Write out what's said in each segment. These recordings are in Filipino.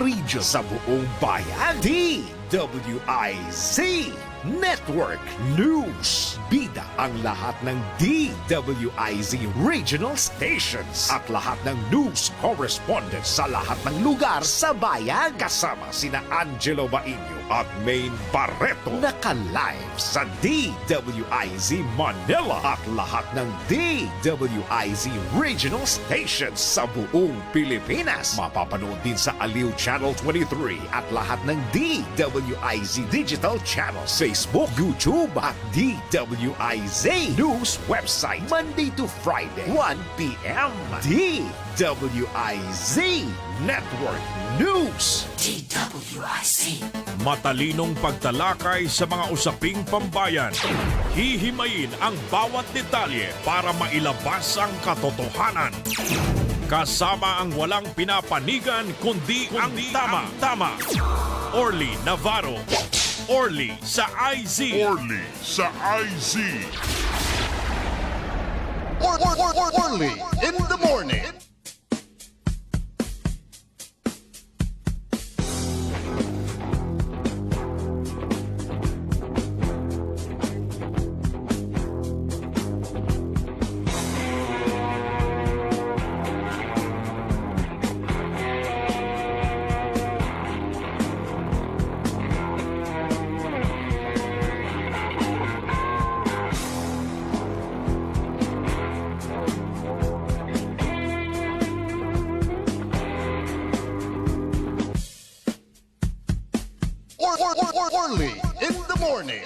region sa buong bayan. DWIZ Network News. Bida ang lahat ng DWIZ regional stations at lahat ng news correspondents sa lahat ng lugar sa bayan. Kasama sina Angelo Bainyo at Maine Barreto. Naka-live sa DWIZ Manila at lahat ng DWIZ regional stations sa buong Pilipinas. Mapapanood din sa Aliw Channel 23 at lahat ng DWIZ digital channels, Facebook, YouTube at DWIZ News website Monday to Friday 1 p.m. DWIZ Network News. DWIZ. Matalinong pagtalakay sa mga usaping pambayan. Hihimayin ang bawat detalye para mailabas ang katotohanan. Kasama ang walang pinapanigan kundi ang tama. Orly Navarro. Orly sa IZ. Orly sa IZ. Orly in the morning. Orly in the morning.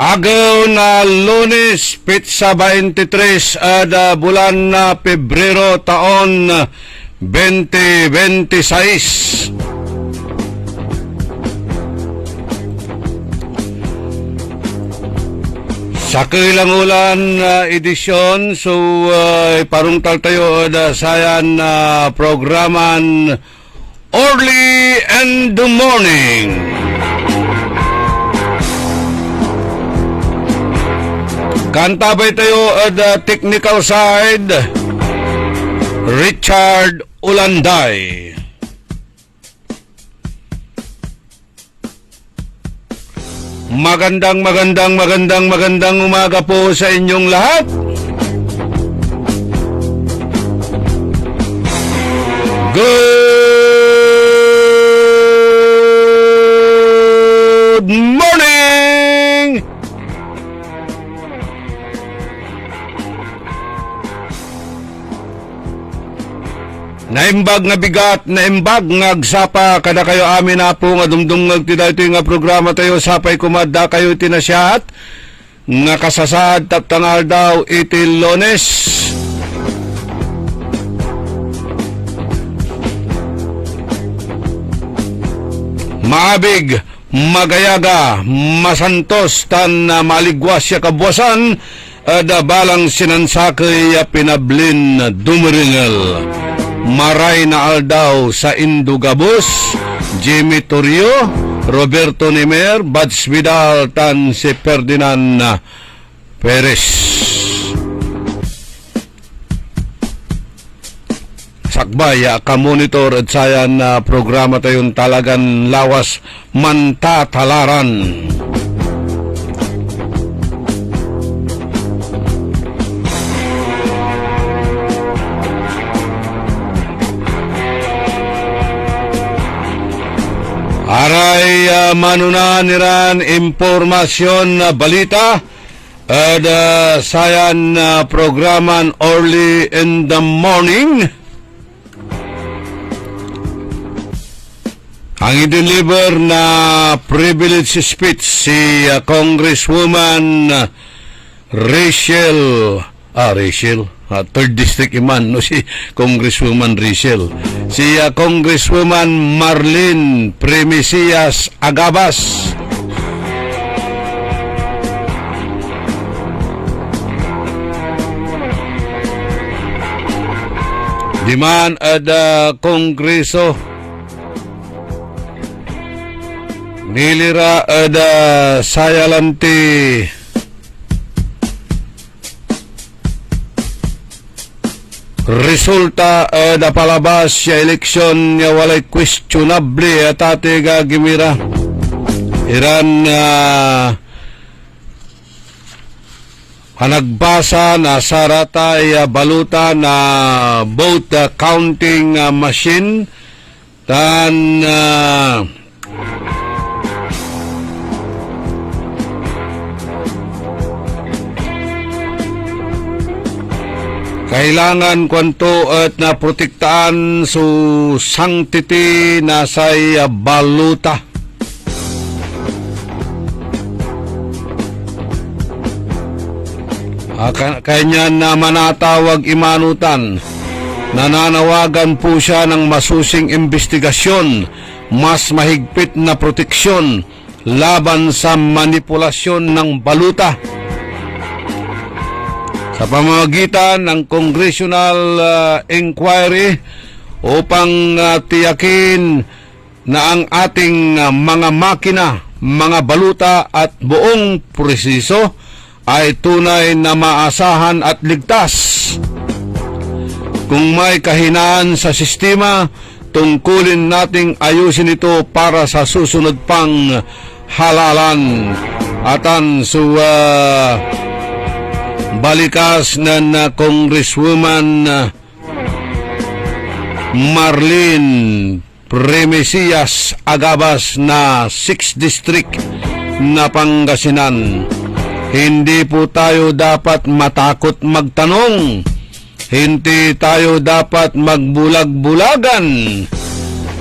Agaw na Lunes, Pitsa 23 ada bulan na Pebrero taon 2026. Sa kailangulan edisyon, so parungtal tayo da sayan programan Orly and the Morning. Kantabay tayo at the technical side, Richard Ulanday. Magandang umaga po sa inyong lahat. Good morning! Naimbag nga bigat, naimbag nga agsapa, kada kayo amin na po nga dumdumag tida ito nga programa tayo, sapay kumada kayo tinasyahat, nga kasasad taptangal daw iti Lunes. Maabig, magayaga, masantos, tan maligwas siya kabwasan, da balang sinansakay pinablin dumiringel. Maray na aldaw sa Indugabos, Jimmy Torrio, Roberto Nemer, Bads Vidal, tan si Ferdinand Perez. Sakbaya ka monitor at sayan na programa tayong talagang lawas mantatalaran. Aray manunaniran impormasyon na balita at sayan programan Orly in the Morning. Ang i-deliver na privilege speech si Congresswoman Rachel third district iman, no, si Congresswoman Rachel. Si Congresswoman Marlene Primicias Agabas. Diman ada Kongreso nilira ada sayalanti resulta ada palabas sa eleksyon nga walay questionable atate gagimira iran nagbasa na saratay baluta na vote counting machine tan kailangan kwanto at na protektaan su sanctity na say baluta. Kanya na manatawag imanutan, nananawagan po siya ng masusing investigasyon, mas mahigpit na proteksyon laban sa manipulasyon ng baluta. Sa pamamagitan ng congressional inquiry upang tiyakin na ang ating mga makina, mga baluta at buong proseso ay tunay na maasahan at ligtas. Kung may kahinaan sa sistema, tungkulin nating ayusin ito para sa susunod pang halalan. Atan balikas na Congresswoman Marlene Primicias Agabas na 6th District na Pangasinan. Hindi po tayo dapat matakot magtanong. Hindi tayo dapat magbulag-bulagan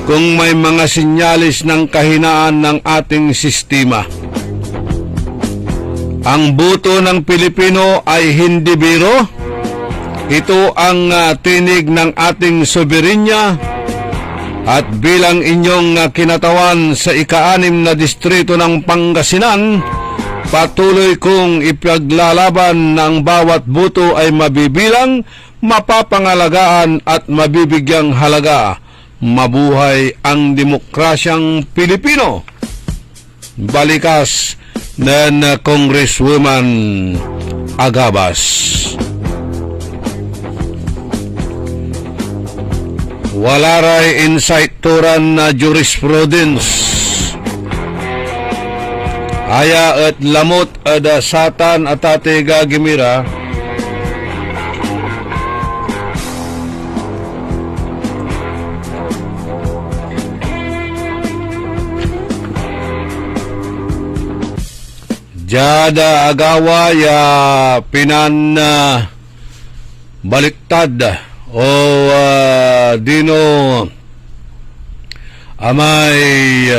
kung may mga sinyalis ng kahinaan ng ating sistema. Ang boto ng Pilipino ay hindi biro. Ito ang tinig ng ating soberenya at bilang inyong kinatawan sa ika-6 na distrito ng Pangasinan, patuloy kong ipaglalaban na ang bawat boto ay mabibilang, mapapangalagaan at mabibigyang halaga. Mabuhay ang demokrasyang Pilipino. Balikas na Congresswoman Agabas. Wala ray insight turan na jurisprudence. Aya at lamot ada satan atate gagimira jada agawa ya pinan baliktad o dino amay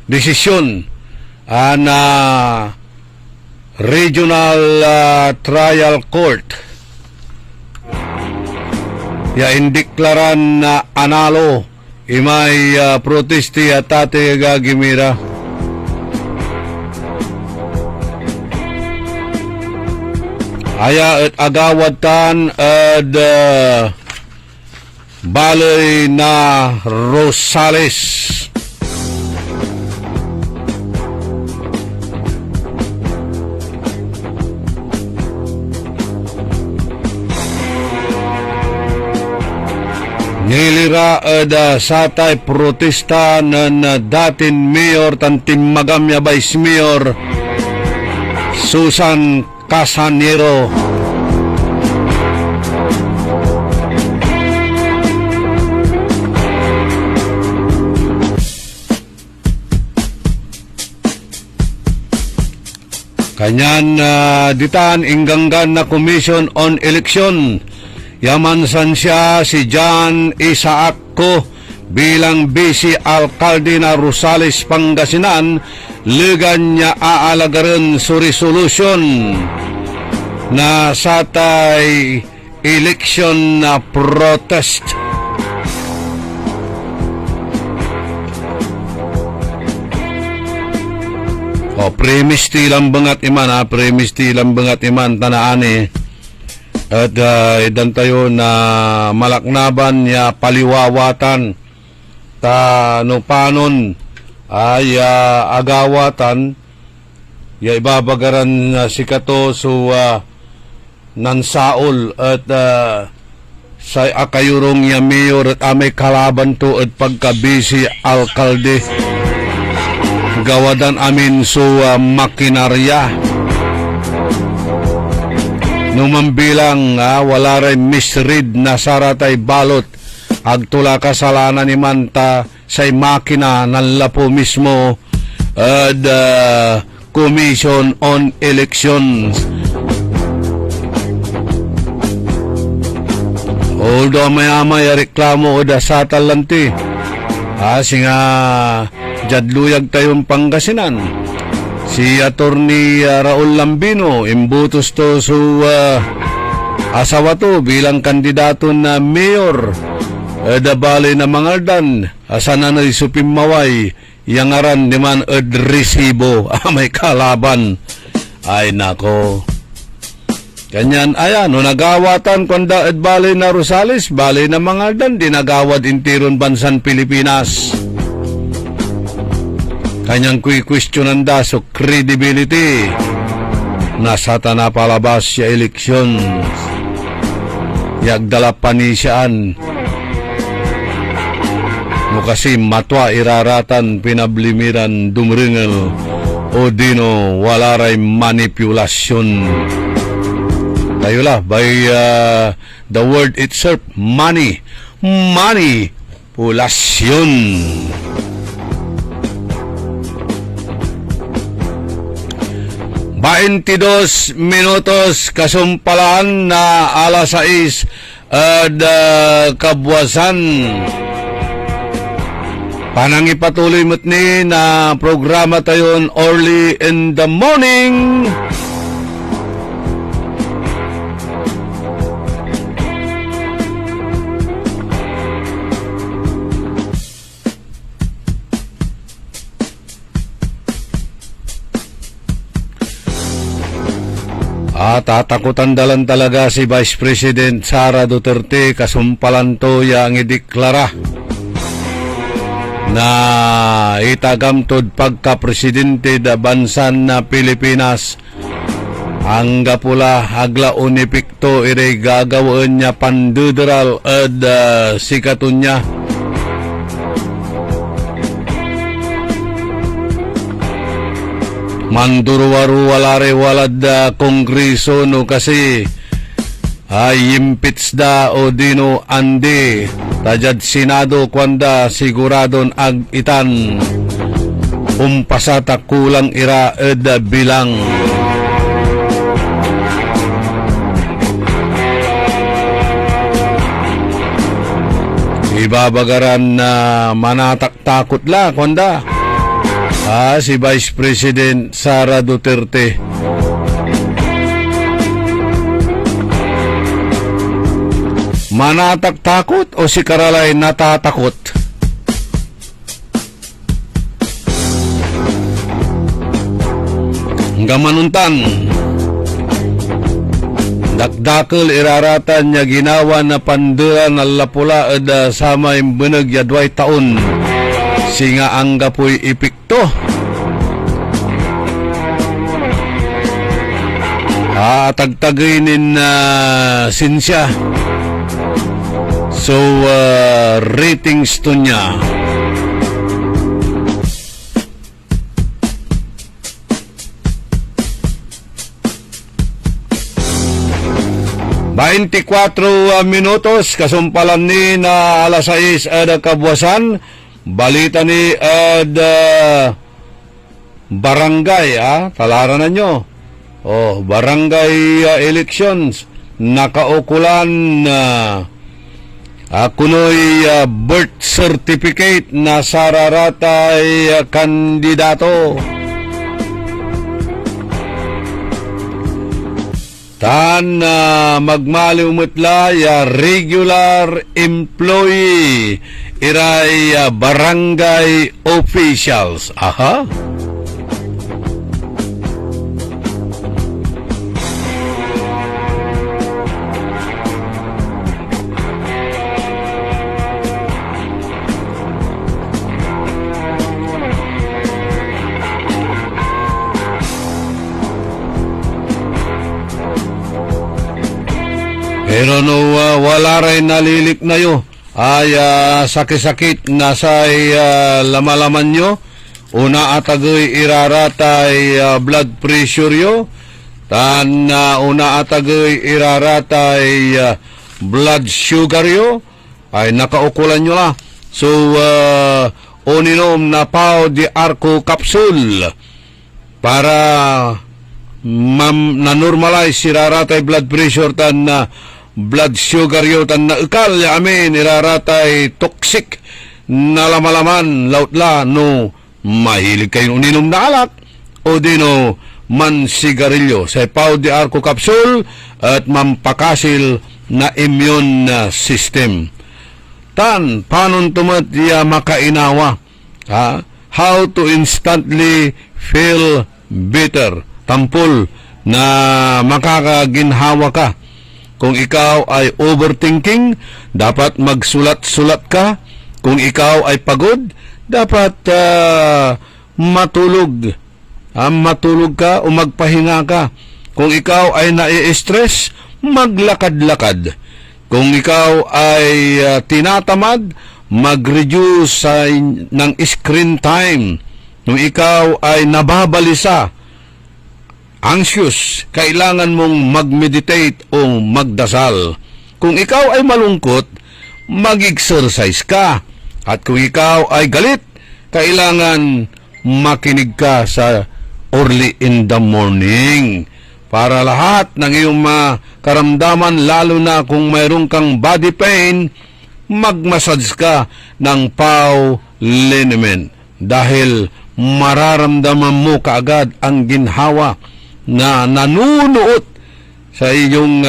desisyon na Regional Trial Court ya indiklaran na analo imay protesti atate gagimira aya at agawatan at baloy na Rosales. Nilira ada satay protesta ng datin mayor tantim magamya vice mayor Susan Casanero. Kanyan ditan inggangan na Commission on Election. Yamansan siya si John Isaacco bilang Vice Alcalde na Rosales, Pangasinan. Ligan niya aalagaran sa resolution na satay election protest. Premis ti lambangat iman premis ti lambangat iman tanaani at idan tayo na malaknaban ya paliwawatan ta no panon ay agawatan ya ibabagaran si kato so nansaol at sa akayurong ya mayor at amay kalaban to at pagkabisi alkalde gawadan amin so makinarya numambilang wala rin misread na saratay balot agtula kasalanan ni Manta say makina ng lapo mismo at Commission on Elections. Although may reklamo o da sa talanti singa jadluyag tayong Pangasinan si Attorney Raul Lambino imbutos to so asawa to bilang kandidato na mayor dabali na mangaldan asana na isupim maway yangaran naman resibo may kalaban ay nako kanyan ayan no nagawatan kwanda bali na Rosales bali na mangaldan dinagawad intiron bansan Pilipinas kanyang questionan da so credibility nasa na palabas siya eleksyon yagdala panisyan no kasi matwa iraratan pinablimiran dumringel o dino wala ray manipulasyon tayo la by the word itself manipulation. 22 minutos kasumpalan na alas 6 kabwasan. Panangipatuloy mo't ni na programa tayon early in the morning. Tatakutan dalan talaga si Vice President Sara Duterte kasumpalan to yang ideklara na itagamtod pagka-presidente da bansan na Pilipinas ang gapula agla unipikto ire gagawin niya panduderal at sikatun niya manduruwaru walare walad kongreso no kasi impits da o dino andi tajad senado kwanda siguradon ag itan umpasata kulang ira ed bilang ibabagaran na manataktakot la kwanda si Vice President Sara Duterte. Manataktakot o si Karalay natatakot? Gamanuntan dakdakkel iraratan niya ginawa na pandura na lapula ed sama imbeneg yadway taon singa angga po'y ipikto tagtaginin na sinsya so ratings to niya minutos kasumpalan ni na alas 6 kabwasan balita ni barangay talaran na nyo barangay elections nakaukulan kunoy birth certificate na sararatay kandidato Tan magmaliwmutla ya regular employee iray barangay officials. Aha. Pero no wala rin nalilik na yo ay sakit-sakit na sa lamalaman nyo. Una atagoy iraratay blood pressure yo. Tan una atagoy iraratay blood sugar yo. Ay nakaukulan nyo la. So oninom na pao di arco capsule para na-normalize iraratay blood pressure tan blood sugar yo tan na ukal amin iraratay toxic na lamalaman lautla no mahilig kayo uninom na alak o dino man sigarilyo sa pao di arco capsule at mampakasil na immune system. Tan panon tumat ya makainawa how to instantly feel better. Tampol na makakaginhawa ka. Kung ikaw ay overthinking, dapat magsulat-sulat ka. Kung ikaw ay pagod, dapat matulog. Matulog ka o magpahinga ka. Kung ikaw ay nai-stress, maglakad-lakad. Kung ikaw ay tinatamad, mag-reduce ng screen time. Kung ikaw ay nababalisa, anxious, kailangan mong mag-meditate o magdasal. Kung ikaw ay malungkot, mag-exercise ka. At kung ikaw ay galit, kailangan makinig ka sa early in the morning. Para lahat ng iyong karamdaman, lalo na kung mayroon kang body pain, mag-massage ka ng pau liniment. Dahil mararamdaman mo kaagad ang ginhawa na nanunuot sa iyong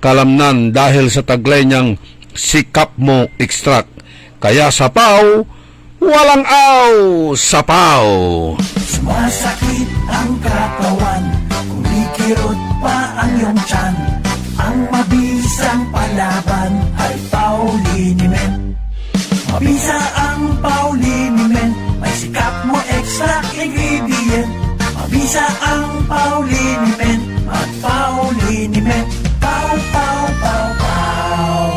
kalamnan dahil sa taglay niyang sikap mo extract. Kaya sa pau, walang aw sa pau. Sumasakit ang katawan, kumikirot pa ang iyong tiyan. Ang mabisang palaban ay Pauliniment. Mabisa ang Pauliniment, may sikap mo extract ingredient. Mabisa ang Pauliniment at Pauliniment. Pau, pau, pau, pau.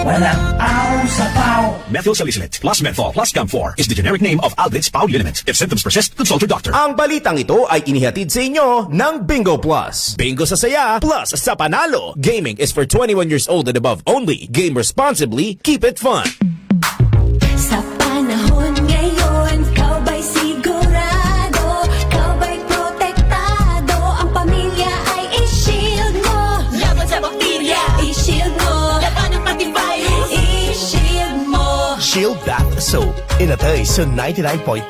Walang aw sa pau. Methyl salicylate plus menthol plus camphor is the generic name of Alvid's Pauliniment. If symptoms persist, consult your doctor. Ang balitang ito ay inihatid sa inyo ng Bingo Plus. Bingo sa saya, plus sa panalo. Gaming is for 21 years old and above only. Game responsibly, keep it fun. Sa panahon ngayon, kau ba'y sigurado? Kau ba'y protektado? Ang pamilya ay i-shield mo. Laban sa bakterya, i-shield mo. Laban ng pati virus, i-shield mo. Shield Bath Soap. Inatay sa 99.9%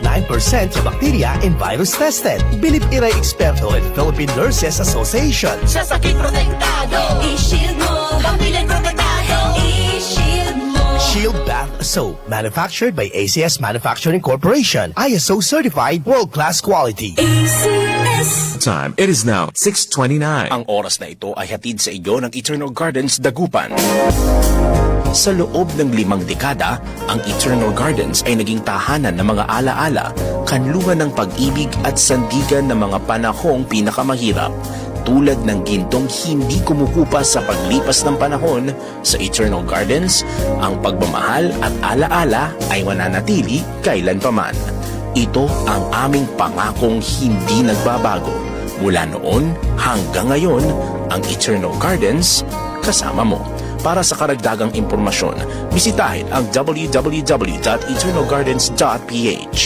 sa bakterya and virus tested. Bilib iray eksperto at Philippine Nurses Association. Sa sakit protektado, i-shield mo. Pamilya protektado, i-shield mo. Shield Bath Soap. Manufactured by ACS Manufacturing Corporation. ISO certified world-class quality. ACS. Time. It is now 6:29. Ang oras na ito ay hatid sa iyo ng Eternal Gardens Dagupan. Sa loob ng 5 dekada, ang Eternal Gardens ay naging tahanan ng mga alaala, kanlungan ng pag-ibig at sandigan ng mga panahong pinakamahirap. Tulad ng gintong hindi kumukupa sa paglipas ng panahon, sa Eternal Gardens, ang pagmamahal at alaala ay mananatili kailanpaman. Ito ang aming pangakong hindi nagbabago. Mula noon hanggang ngayon, ang Eternal Gardens kasama mo. Para sa karagdagang impormasyon, bisitahin ang www.eternalgardens.ph.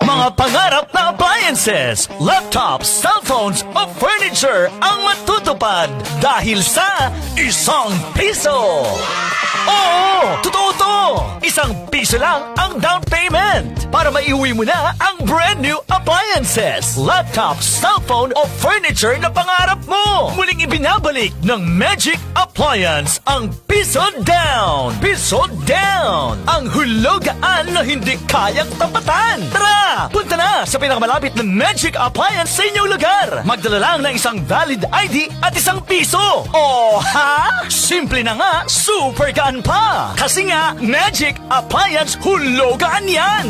Mga pangarap na appliances, laptops, cellphones o furniture ang matutupad dahil sa ₱1. Oo! Totoo to! ₱1 lang ang down payment para maiuwi mo na ang brand new appliances, laptop, cellphone o furniture na pangarap mo. Muling ibinabalik ng Magic Appliance ang piso down! Piso down! Ang hulugaan na hindi kayang tapatan. Tara! Punta na sa pinakamalapit na Magic Appliance sa inyong lugar. Magdala lang ng isang valid ID at ₱1. Oh, ha? Simple na nga, super gaan pa. Kasi nga, Magic Appliance hulugan yan.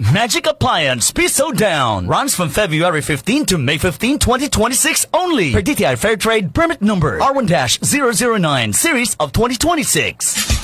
Magic Appliance Piso Down runs from February 15 to May 15, 2026 only. Per DTI Fair Trade Permit Number R1-009 Series of 2026.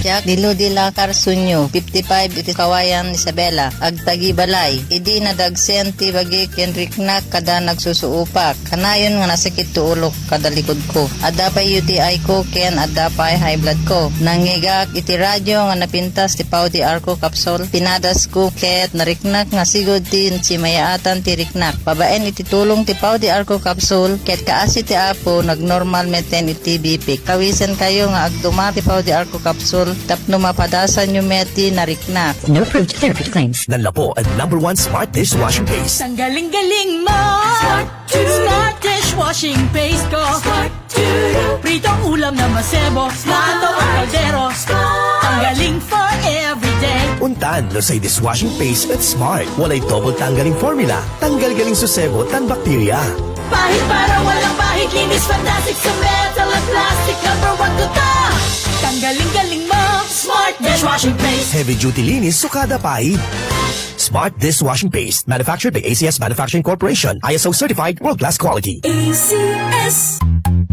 Jack Diludila Carsunyo 55 iti Kawayan Isabela Agtagi Balay idi nadagsen ti bagi ken riknak kada nagsusuupak kanayon nga nasakit tuulok kada likod ko adapay UTI ko ken adapay high blood ko nangigak iti radyo nga napintas ti Pau di Arco capsule pinadas ko ket nariknak nga sigod tin si mayaatan ti riknak babaen iti tulong ti Pau di Arco capsule ket kaasi ti apo nagnormal meten iti BP kawisan kayo nga agduma ti Pau di Arco capsule tapno mapadasan yung meti na riknak. No approved therapy claims. Nanlapo ang #1 smart dishwashing paste. Ang galing-galing mo Smart dishwashing paste ko Pritong ulam na masebo Plato o kaldero Ang galing for everyday Untan no say dishwashing paste at smart. Walay double tanggaling formula. Tanggal-galing susebo tan bakterya. Pahit para walang pahit Linis fantastic sa metal at plastic #1 ko ta Tanggaling-galing mo Smart dishwashing paste Heavy duty linis sukada pahid. Smart dishwashing paste. Manufactured by ACS Manufacturing Corporation. ISO certified world-class quality. ACS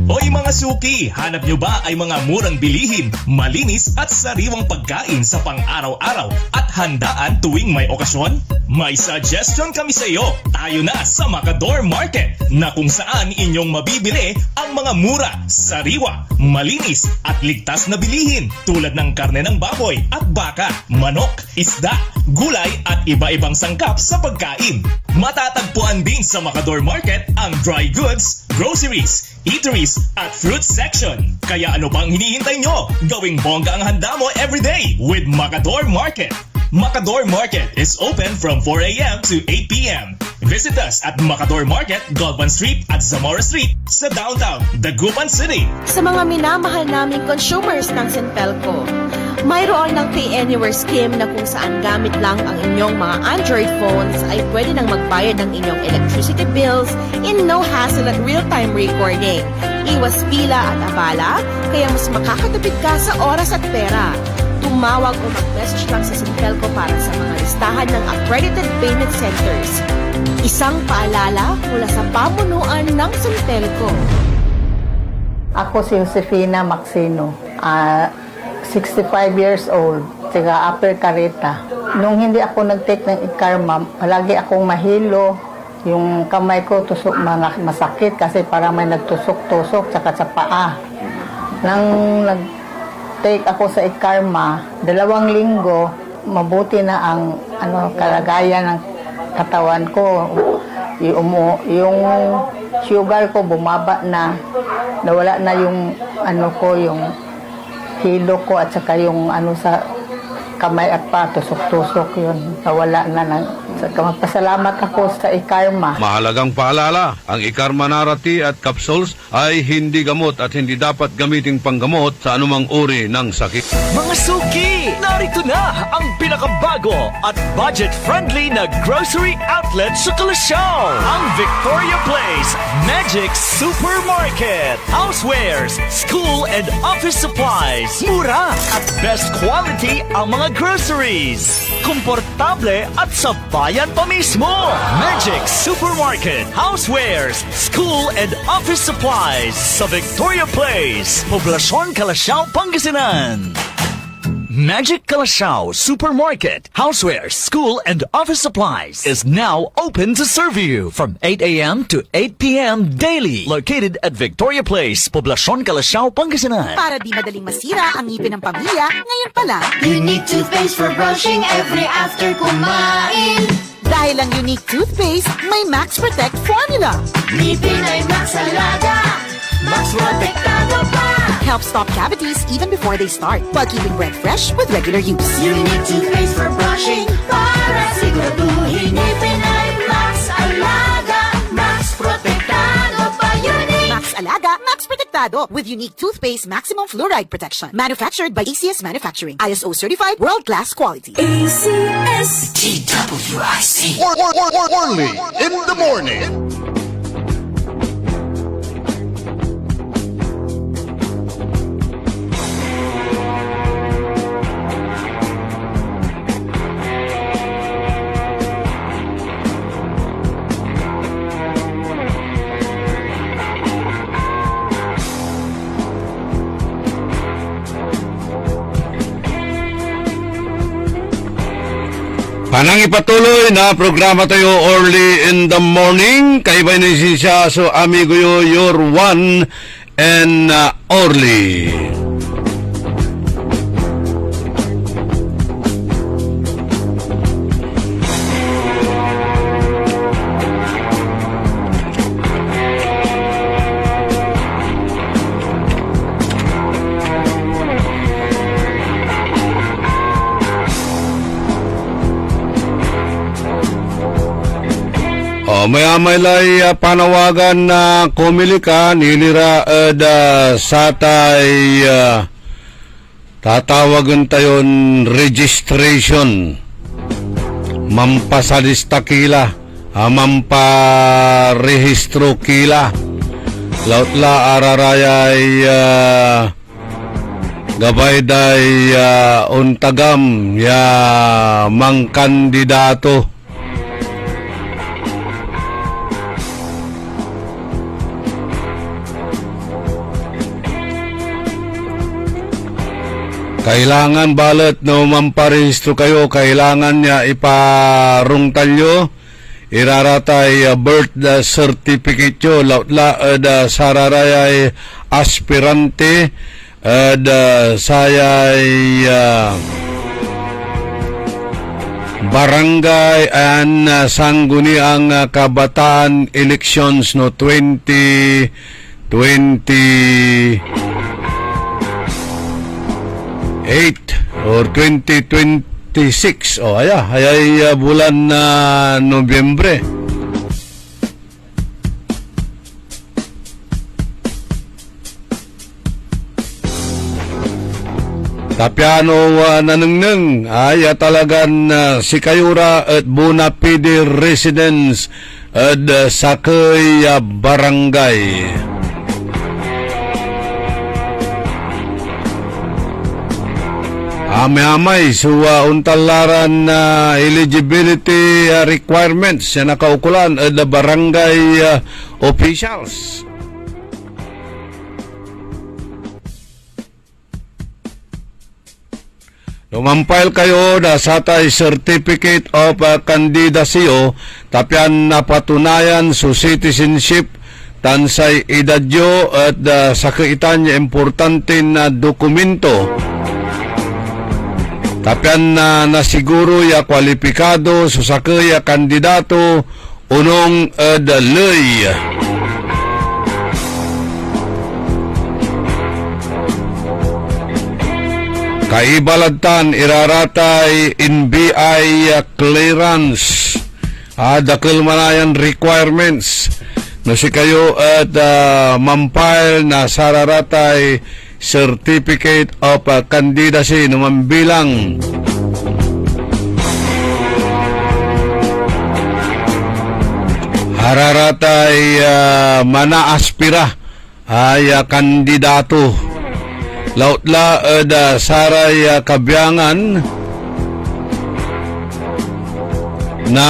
Hoy mga suki, hanap nyo ba ay mga murang bilihin, malinis at sariwang pagkain sa pang-araw-araw at handaan tuwing may okasyon? May suggestion kami sa iyo. Tayo na sa Macador Market na kung saan inyong mabibili ang mga mura, sariwa, malinis at ligtas na bilihin tulad ng karne ng baboy at baka, manok, isda, gulay at iba-ibang sangkap sa pagkain. Matatagpuan din sa Macador Market ang dry goods, groceries, eateries at fruit section. Kaya ano pang hinihintay nyo? Gawing bongga ang handa mo everyday with Macador Market. Macador Market is open from 4 a.m. to 8 p.m. Visit us at Macador Market, Galvan Street at Zamora Street sa downtown Dagupan City. Sa mga minamahal naming consumers ng Sintelco, mayroon ng Pay Anywhere scheme na kung saan gamit lang ang inyong mga Android phones ay pwede nang magbayad ng inyong electricity bills in no hassle at real-time recording. Iwas pila at abala, kaya mas makakatipid ka sa oras at pera. Tumawag o mag-message lang sa Sintelco para sa mga listahan ng accredited payment centers. Isang paalala mula sa pamunuan ng Sintelco. Ako si Josefina Maxino, 65 years old, taga Upper Carita. Nung hindi ako nag-take ng Ikarma, palagi akong mahilo. Yung kamay ko masakit kasi parang may nagtusok-tusok tsaka sa paa. Nang nag-take ako sa Ikarma, 2 linggo, mabuti na ang kalagayan ng katawan ko. Yung sugar ko bumaba na, nawala na yung yung hilo ko at saka yung sa kamay at pa, tusok-tusok yun. Nawala na. Magpasalamat ako sa Ikarma. Mahalagang paalala, ang Ikarma Narati at capsules ay hindi gamot at hindi dapat gamiting panggamot sa anumang uri ng sakit. Mga suki, narito na ang pinakabago at budget-friendly na grocery outlet sa Kalasyaw. Ang Victoria Place Magic Supermarket. Housewares, school and office supplies. Mura at best quality ang mga groceries. Komportable at sa bayan pa mismo. Magic Supermarket. Housewares, school and office supplies sa Victoria Place, Poblacion, Kalasyaw, Pangasinan. Magic Kalasyaw Supermarket, Housewares, School and Office Supplies is now open to serve you from 8 a.m. to 8 p.m. daily. Located at Victoria Place, Poblacion, Kalasyaw, Pangasinan. Para di madaling masira ang ngipin ng pamilya, ngayon pa lang. Unique toothpaste for brushing every after kumain Dahil ang unique toothpaste, may Max Protect formula. Ngipin ay Max Alaga Max Protektado pa helps stop cavities even before they start, while keeping breath fresh with regular use. Unique toothpaste for brushing para siguraduhin ngipin ay Max Alaga, Max Protektado pa Unique. Max Alaga, Max Protektado with unique toothpaste maximum fluoride protection. Manufactured by ACS Manufacturing. ISO certified world-class quality. ACS DWIC. Orly in the morning. Panang ipatuloy na programa tayo early in the morning. Kaibay na siya so amigo yo, your one and Orly. May lay panawagan na kumilika nilira satay tatawagan tayon registration mampasalista kila mamparehistro kila lautla ararayay gabay day untagam ya mang kandidato. Kailangan balat no mamparehistro kayo, kailangan niya iparungtalyo, iraratay birth certificate yo, lautla sararayay aspirante, sayay barangay and sangguniang kabataan elections no 2020 or 2026 ayay bulan na Nobyembre. Tapiano nanengneng ay talagan si Kayura at Bunapidi residence at Sakay barangay. Amay untalaran na eligibility requirements na nakaukulan at barangay officials. Lumampile kayo na satay certificate of candidacy tapyan napatunayan su citizenship tansay edadyo at sa kaitan niya importante na dokumento. Tapyan na nasiguro ya kwalipikado susakay ya kandidato unong dalay. Kaibaladtan iraratay NBI clearance. Dakil manayan requirements. No si kayo at mampile na sararatay certificate of candidacy naman bilang hararatay manaaspira ay kandidato lautla saray kabyangan na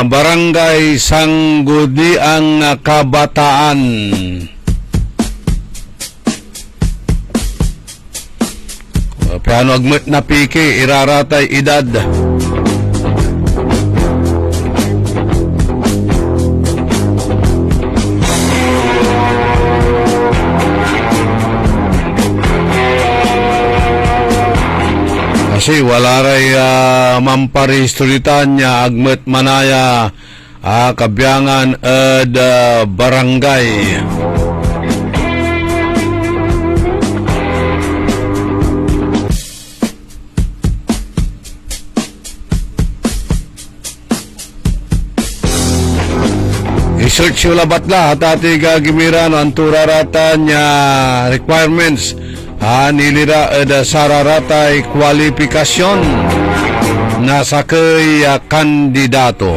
barangay sangguniang kabataan. Piano agmet na piki iraratay edad. Kasi wala ray mamparehisturitan niya agmet manaya kabyangan barangay. search yung labatla at ati gagimira no ang turarata niya requirements nilira sararatay kwalifikasyon na sakay kandidato.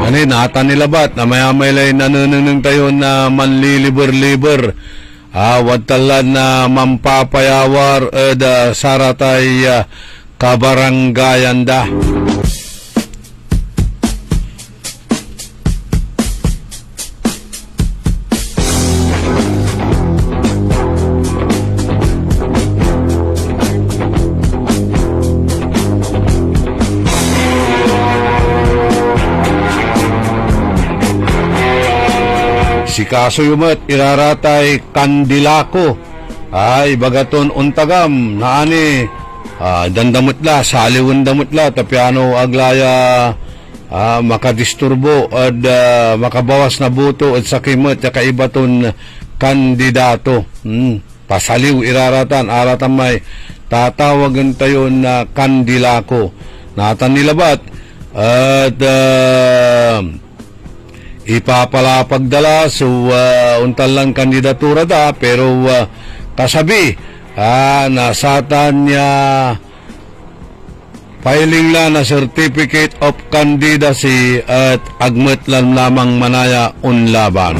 Ani nata nilabat na mayamalay nanunung tayo na manliliber-liber watalan na mampapayawar saratay kabaranggayan da. Si kaso yumat iraratay kandilako ay bagaton untagam naani dandamutla saliwan damutla tapiano aglaya makadisturbo at makabawas na buto at sakimot at kaibaton kandidato pasaliw iraratan aratan may tatawagan tayo na kandilako natan nilabat at ipapalapagdala so untal lang kandidatura da pero kasabi nasatan niya filing lang na certificate of candidacy at agmet lang lamang manaya unlaban.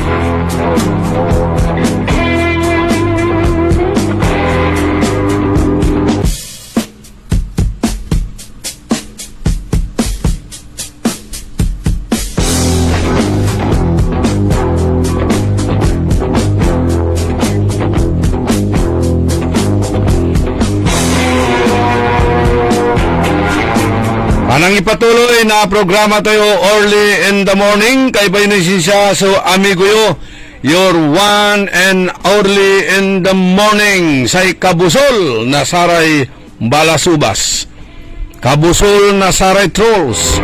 Anang ipatuloy na programa tayo early in the morning kay siya so amigo yo your one and early in the morning say kabusol na saray balasubas kabusol na saray trolls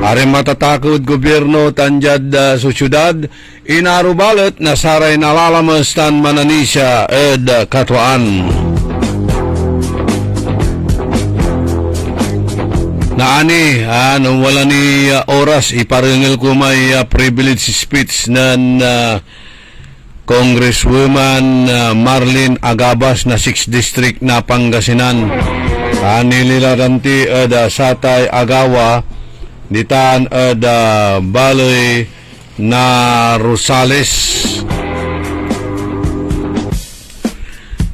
are matatakod gobyerno tanjad sa syudad inarubalot na saray nalalamas tan mananisya ed katuan. Naani, nung wala ni oras, iparingil ko may privilege speech ng Congresswoman Marlene Agabas na 6th District na Pangasinan. Nililaranti Satay Agawa, ditan Baloy na Rosales.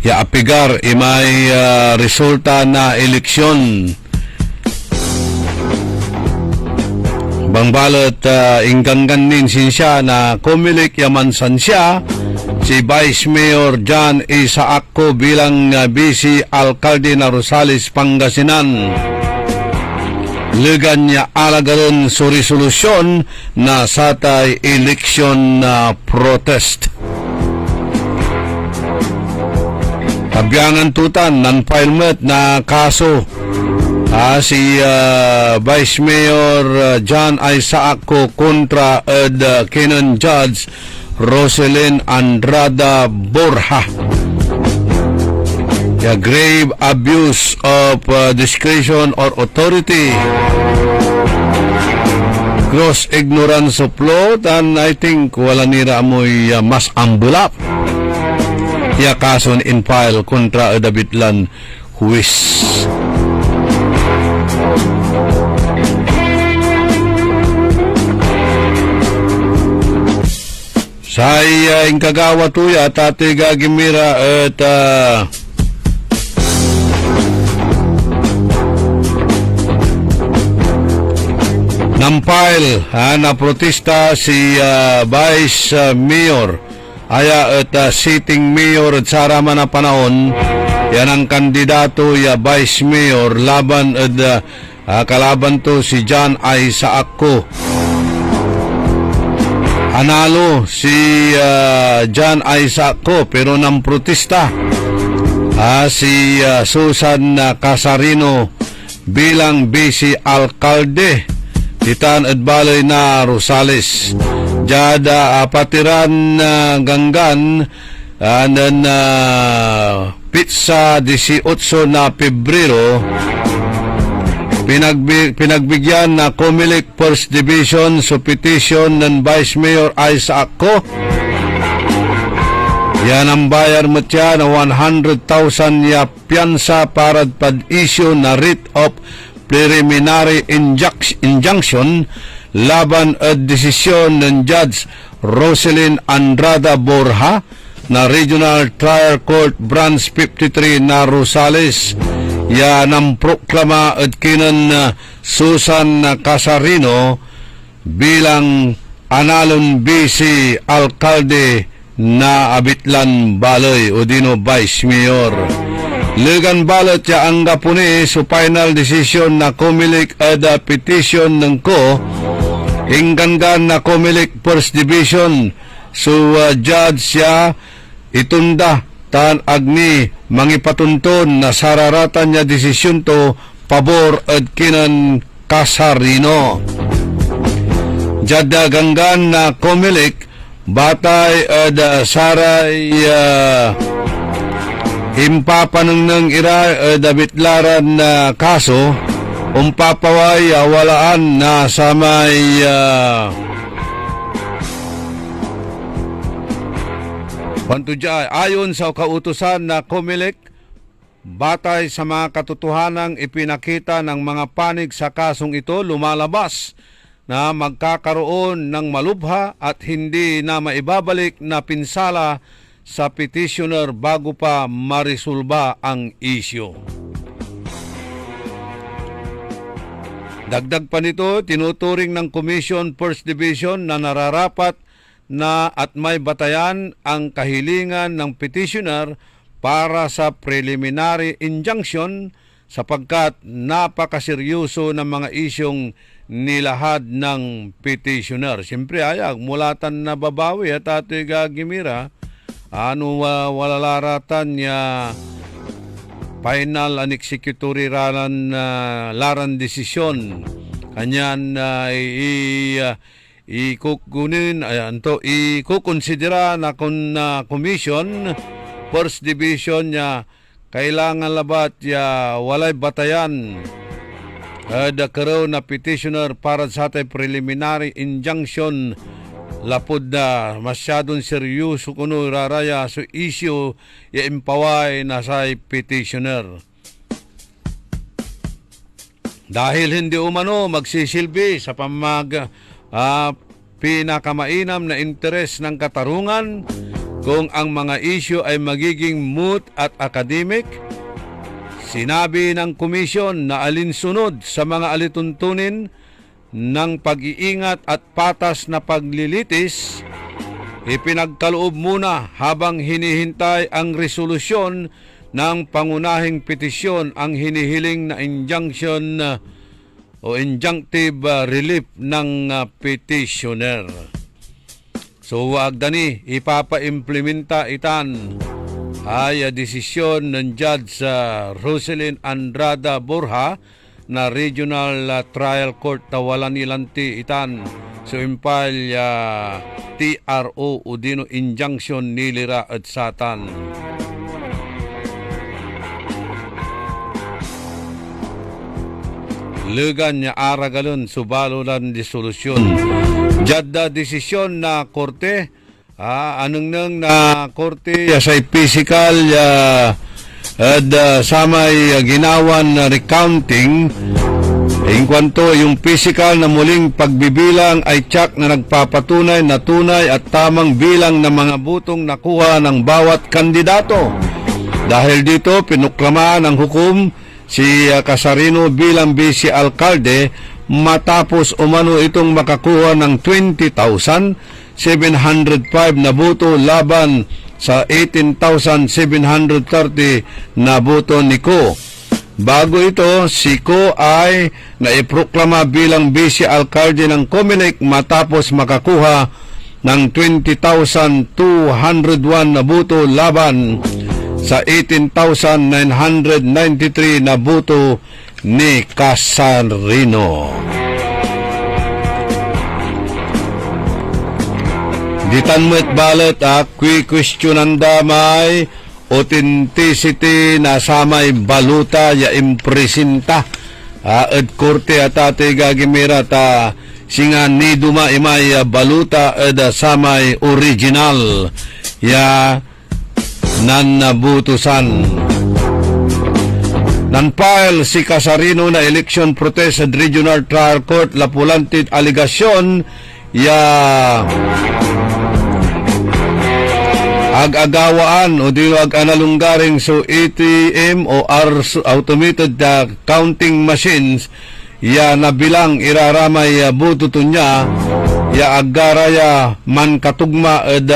Ya apigar, imay resulta na eleksyon. Bangbalot ingkangganin siya na kumilik yamansan siya si Vice Mayor John Isaacco bilang Vice Alcalde na Rosales, Pangasinan. Ligan niya alagaron sa resolusyon na satay election protest. Kabyangan tutan non-filemet na kaso si Vice Mayor John Isaacco kontra Canon Judge Roselyn Andrada Borja. The grave abuse of discretion or authority, gross ignorance of law, and I think wala nira amoy mas ambulap. Ya kason in file kontra Davidlan Huwis. Saya ingkagawa tuya tate gagimira at nampile na protesta si Vice Mayor aya at sitting mayor at sarama na panahon yan ang kandidato ya Vice Mayor laban at kalaban to si John Isaacco. Analo si John Isaacco pero nang protesta si Susan Casarino bilang Vice Alcalde titan at balay na Rosales. Jada patiran ganggan and pizza 18 na Pebrero Pinagbigyan na Comelec First Division sa petition ng Vice Mayor Isaac Co. Yan ang bayar mo siya na 100,000 ya piyansa para pag-issue na writ of preliminary injunction laban at desisyon ng Judge Roselyn Andrada Borja na Regional Trial Court Branch 53 na Rosales. Yan ang proklama at kinan Susan Casarino bilang analon BC Alcalde na Abitlan Baloy o dino Vice Mayor. Legan balot ya ang gapuni so final decision na Comelec ada petition ng ko inggangan na Comelec First Division so judge siya itunda tan agni mangipatunton na sararatan niya desisyon to pabor at kinan Casarino. Jada ganggan na Comelec batay at saray impapanang ng ira dabitlaran na kaso umpapaway walaan na sa may ayon sa kautusan na Comelec batay sa mga katotohanang ipinakita ng mga panig sa kasong ito lumalabas na magkakaroon ng malubha at hindi na maibabalik na pinsala sa petitioner bago pa marisolba ang isyu. Dagdag pa nito, tinuturing ng Commission First Division na nararapat na at may batayan ang kahilingan ng petitioner para sa preliminary injunction sapagkat napakaseryoso ng mga isyong nilahad ng petitioner. Siyempre ayag, mulatan na babawi at ato'y gagimira, walalaratan niya final and executory laran desisyon. Kanyan ikukonsidera na commission First Division niya kailangan labat ya walay batayan karoon na petitioner para sa atay preliminary injunction lapod na masyadong seryoso kuno raraya so issue ya impaway na sa petitioner. Dahil hindi umano magsisilbi sa pinakamainam na interes ng katarungan kung ang mga issue ay magiging moot at academic, sinabi ng komisyon na alinsunod sa mga alituntunin ng pag-iingat at patas na paglilitis, ipinagkaloob muna habang hinihintay ang resolusyon ng pangunahing petisyon ang hinihiling na injunction o injunctive relief ng petitioner. So wag dani ipapa-implementa itan ay desisyon ng Judge Roselyn Andrada Borja na Regional Trial Court tawalan nilanti itan so impal TRO o dino injunction nilira at satan. Legan niya aragalon subalolan disolusyon. Jadda desisyon na korte anong nang na korte sa physical at samay ginawan na recounting in kwanto yung physical na muling pagbibilang ay tiyak na nagpapatunay na tunay at tamang bilang ng mga butong nakuha ng bawat kandidato. Dahil dito pinuklamaan ng hukom si Casarino bilang vice alcalde matapos umano itong makakuha ng 20,705 na boto laban sa 18,730 na boto ni Ko. Bago ito, si Ko ay naiproklama bilang vice alcalde ng Comelec matapos makakuha ng 20,201 na boto laban sa 18,993 na boto ni Casarino. Ditan mo't balot questionan damay authenticity na samay baluta ya impresenta ed korte atate gagimira ta singa ni duma imay baluta ed samay original ya nan nabutusan. Nanfile si Casarino na election protest at Regional Trial Court lapulantit aligasyon ya ag-agawaan o dilo ag-analunggaring so ATM o automated counting machines ya nabilang iraramay bututo niya ya agaraya man katugma ed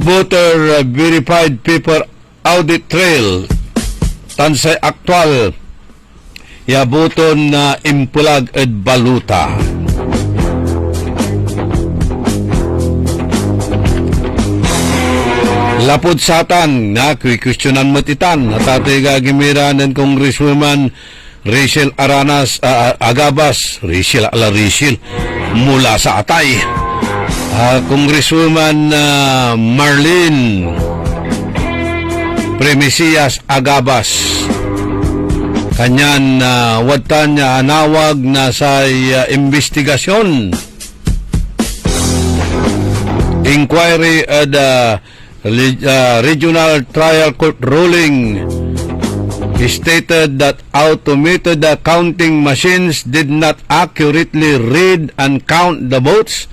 voter verified paper audit trail tansay aktual ya buton na impulag ed baluta. Lapod satan na kwestiyonan matitan at atay gagimira ng Congresswoman Rachel Aranas Agabas Rachel mula sa atay Congresswoman Marlene Premisias Agabas kanyan wadtan niya anawag na sa investigasyon inquiry at Regional Trial Court ruling stated that automated counting machines did not accurately read and count the votes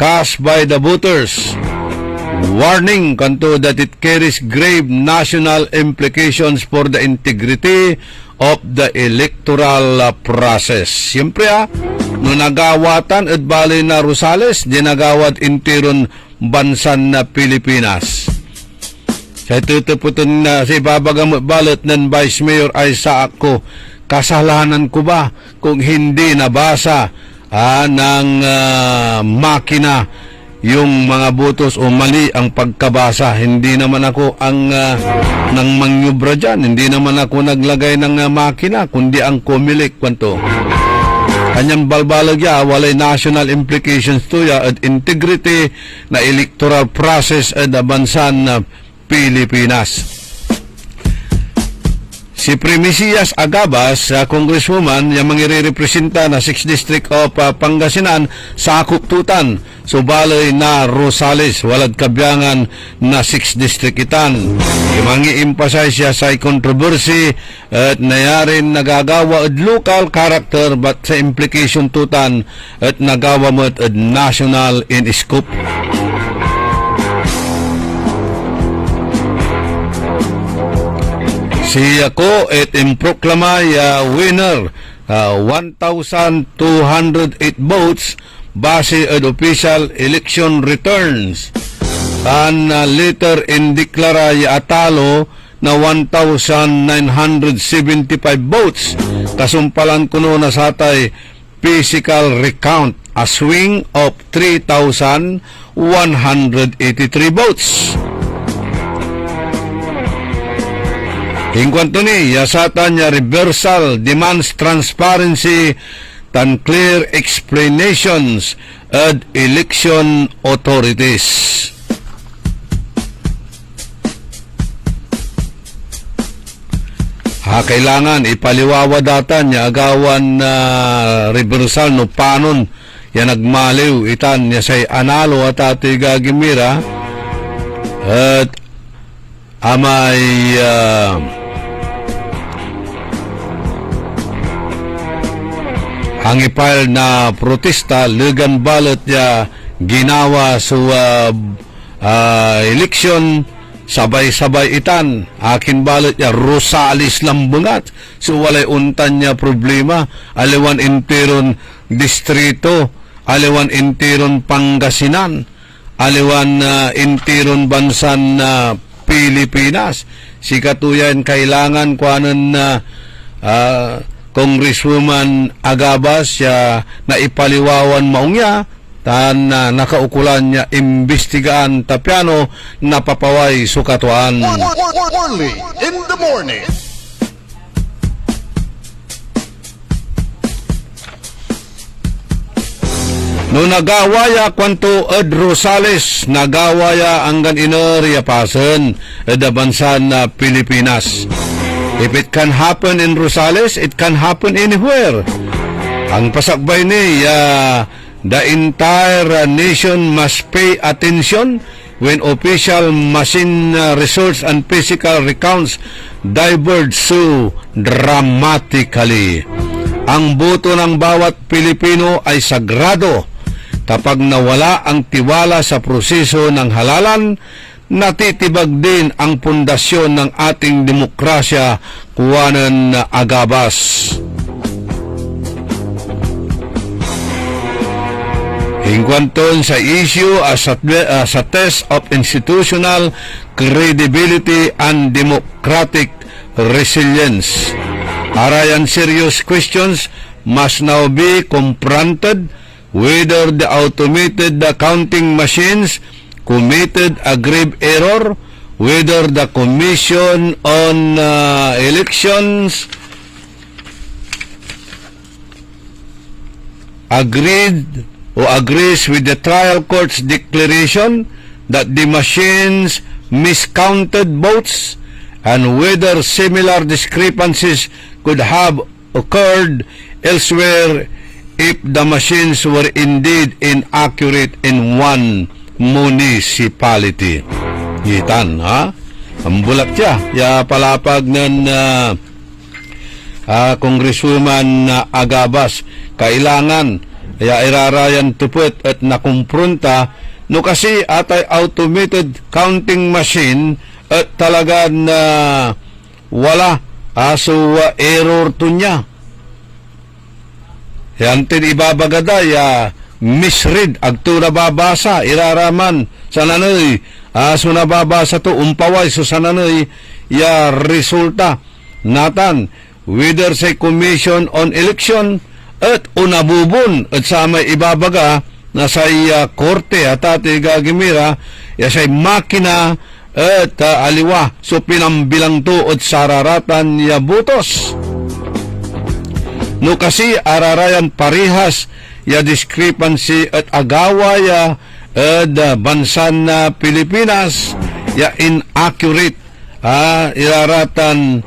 cast by the voters. Warning kanto that it carries grave national implications for the integrity of the electoral process. Siyempre no nagawatan at balay na Rosales, dinagawad intiron bansan na Pilipinas. Sa tutuputon na si babagamot balot ng Vice Mayor ay sa ako, kasalanan ko ba kung hindi nabasa ng makina yung mga botos o mali ang pagkabasa? Hindi naman ako ang nang mangyubra dyan, hindi naman ako naglagay ng makina, kundi ang kumilik kwanto. Kanyang balbalag ya, walay national implications to ya at integrity na electoral process at bansan na Pilipinas. Si Premisias Agabas, Congresswoman, yung mangirepresenta na 6th District of Pangasinan, sakop tutan. So balay na Rosales, walad kabyangan na 6th District itan. Mangi-emphasize siya sa controversy at nayarin nagagawa at local character but sa implication tutan at nagawa mo at national in scope. Si ako at improklama winner 1,208 votes base at official election returns. And later indeklara atalo na 1,975 votes. Kasumpalan kuno na satay physical recount, a swing of 3,183 votes. Hingkwanto ni yasatan niya reversal demands transparency and clear explanations at election authorities. Kailangan ipaliwawa data niya agawan na reversal no panon yan nagmaliw itan niya say analo at ati gagimira at amay ang ipile na protesta legan ballot niya ginawa sa election sabay-sabay itan akin ballot niya Rosales lambungat so walay untan niya problema aliwan interon distrito aliwan interon Pangasinan aliwan interon bansan na Pilipinas si katuyan kailangan kuanan na Congresswoman Agabas siya na ipaliwawan maungya tan nakaukulan niya imbestigaan tapiano napapaway sukatuan. Early in the morning. No nagawaya kwanto Ed Rosales nagawaya anggan inerya pasen ed bansan na Pilipinas. If it can happen in Rosales, it can happen anywhere. Ang pasakbay ni the entire nation must pay attention when official machine results and physical recounts diverge so dramatically. Ang boto ng bawat Pilipino ay sagrado. Kapag nawala ang tiwala sa proseso ng halalan, natitibag din ang pundasyon ng ating demokrasya, kuwanan Agabas. Hingkwanton sa issue as a test of institutional credibility and democratic resilience. Arayan serious questions must now be confronted whether the automated counting machines committed a grave error, whether the Commission on Elections agrees with the trial court's declaration that the machines miscounted votes, and whether similar discrepancies could have occurred elsewhere if the machines were indeed inaccurate in one municipality. Gitan, ha? Ang bulat siya. Ya palapag ng Congresswoman Agabas. Kailangan ya irarayan tupot at nakumprunta no kasi atay automated counting machine at talaga na wala aso error to niya. Yan tin ibabagada ya misread agto nababasa iraraman sa nanay aso nababasa to umpaway so sa nanay ya resulta natan whether sa Commission on Election at unabubon at sa may ibabaga na sa korte at ati gagimira ya sa makina at aliwa so pinambilang to at sararatan ya butos. No kasi ararayan parihas ya discrepancy at agawa ya bansan na Pilipinas ya inaccurate iraratan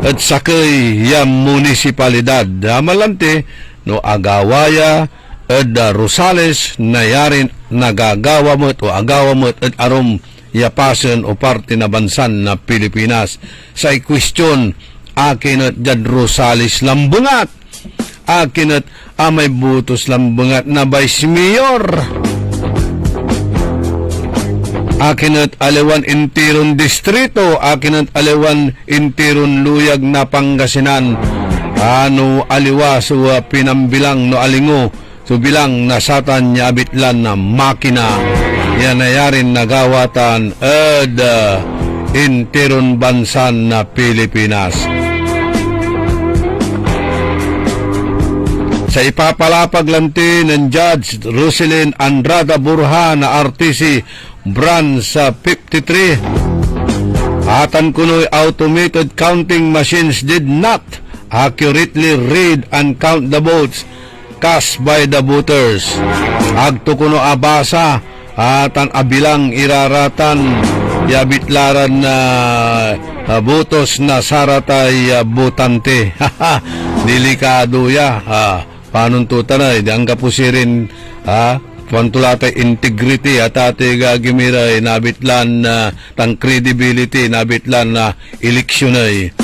at sakay ya munisipalidad. Malante no agawa ya Rosales na yarin nagagawa mo o agawa mo at arom ya pasen o parte na bansan na Pilipinas. Sa question akin at Jad Rosales lambungat akin at amay butos lambungat na Vice Mayor akin at Alewan Intiron Distrito akin at Alewan Intiron Luyag na Pangasinan ano aliwa so pinambilang no alingo so bilang nasatan niya abitlan na makina yan na yarin nagawatan Intiron bansan na Pilipinas. Sa ipapalapag lanti ng Judge Roselyn Andrada Burha na RTC branch 53, atan kuno'y automated counting machines did not accurately read and count the votes cast by the voters. Agto kuno abasa atan abilang iraratan yabitlaran na botos na saratay botante. Delikado ya. Panuntutan na, ang kapusirin, pantulatay integrity at ate gagimiray, nabitlan na tang credibility, nabitlan na eleksyon ay.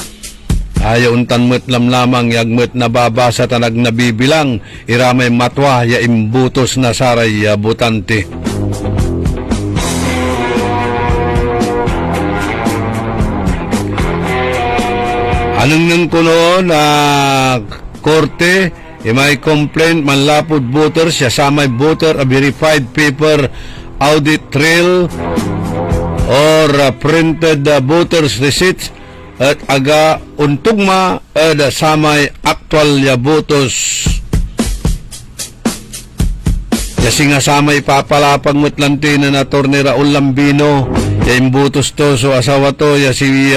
Ayaw untan mo't lamlamang, yagmo't nababasa tanag nabibilang, iramay matwa, ya imbutos na saray butante. Anong nang kuno na korte, may complaint manlapod voters siya samay voter a verified paper audit trail or printed voters receipts at aga untugma samay actual ya votos kasi nga samay papalapag mutlanti na Atty. Raul Lambino ya imbutos to so asawa to ya si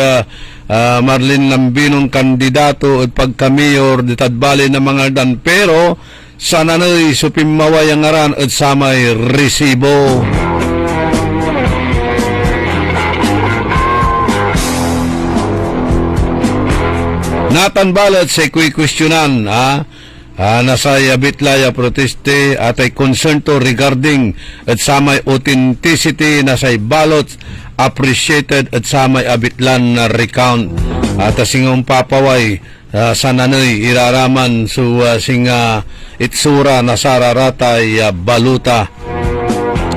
Marlene Lambinong kandidato at pagka-mayor di Tadbali na mga dan pero sa nanay supimaway ang aran at samay resibo. Natan balot sa kwestiyonan nasay bitlaya proteste at ay concern to regarding at samay authenticity nasay balot appreciated at samay abitlan na recount at singong papaway sa nanoy iraraman singa itsura na sararatay baluta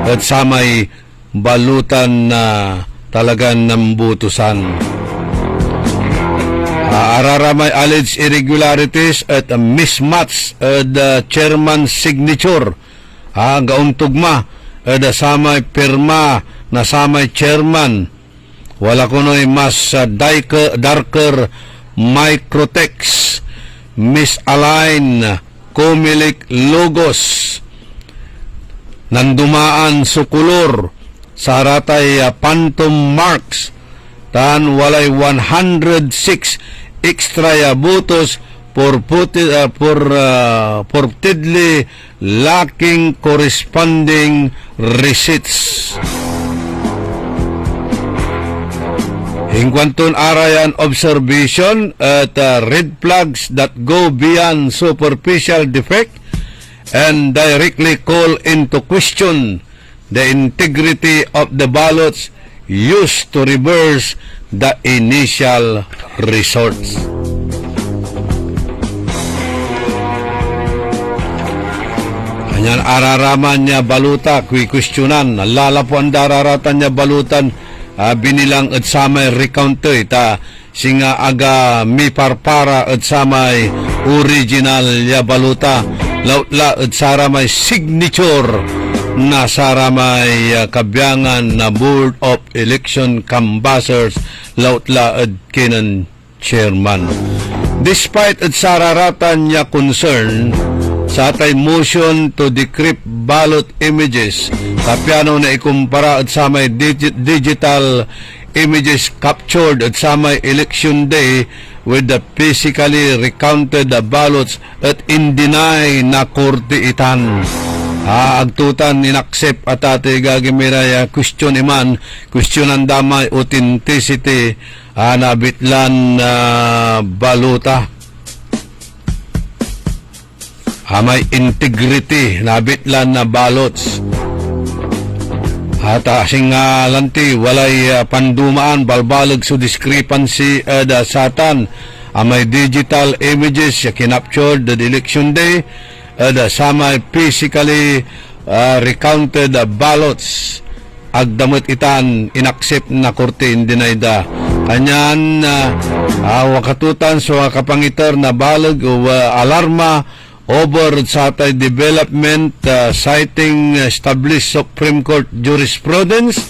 at samay balutan na talagang nambutusan. Araramay alleged irregularities at mismatch the chairman's signature. Gauntugma at samay pirma na samay chairman. Wala kuno'y mas darker microtext, misalign Comelec logos, nandumaan sukulor sa ratay phantom marks, tan walay 106 extra botos purportedly lacking corresponding receipts. Hingkwanton arayan observation at red flags that go beyond superficial defect and directly call into question the integrity of the ballots used to reverse the initial results. Kanyan araraman niya baluta, kwestiyonan, lalapo ang dararatan niya balutan, binilang at samay recounter, singa aga mi parpara at samay original ya baluta, lautla at saramay signature na saramay kabyangan na Board of Election Canvassers lautla at kinan chairman. Despite at sararatan niya concern sa atay motion to decrypt ballot images, kapyano na ikumpara at samay digital images captured at samay election day with the physically recounted ballots at indeny na korte itan. Agtutan inaksep at ate gagimiraya question iman, questionan damay authenticity nabitlan baluta. May integrity nabitlan na ballots. At asing lanti walay pandumaan balbalag so discrepancy satan. May digital images kinaptured the election day samay physically recounted ballots agdamot itan inaccept na korte indinayda kanyan wakatutan so kapangitar na balag o alarma over sa atay development citing established Supreme Court jurisprudence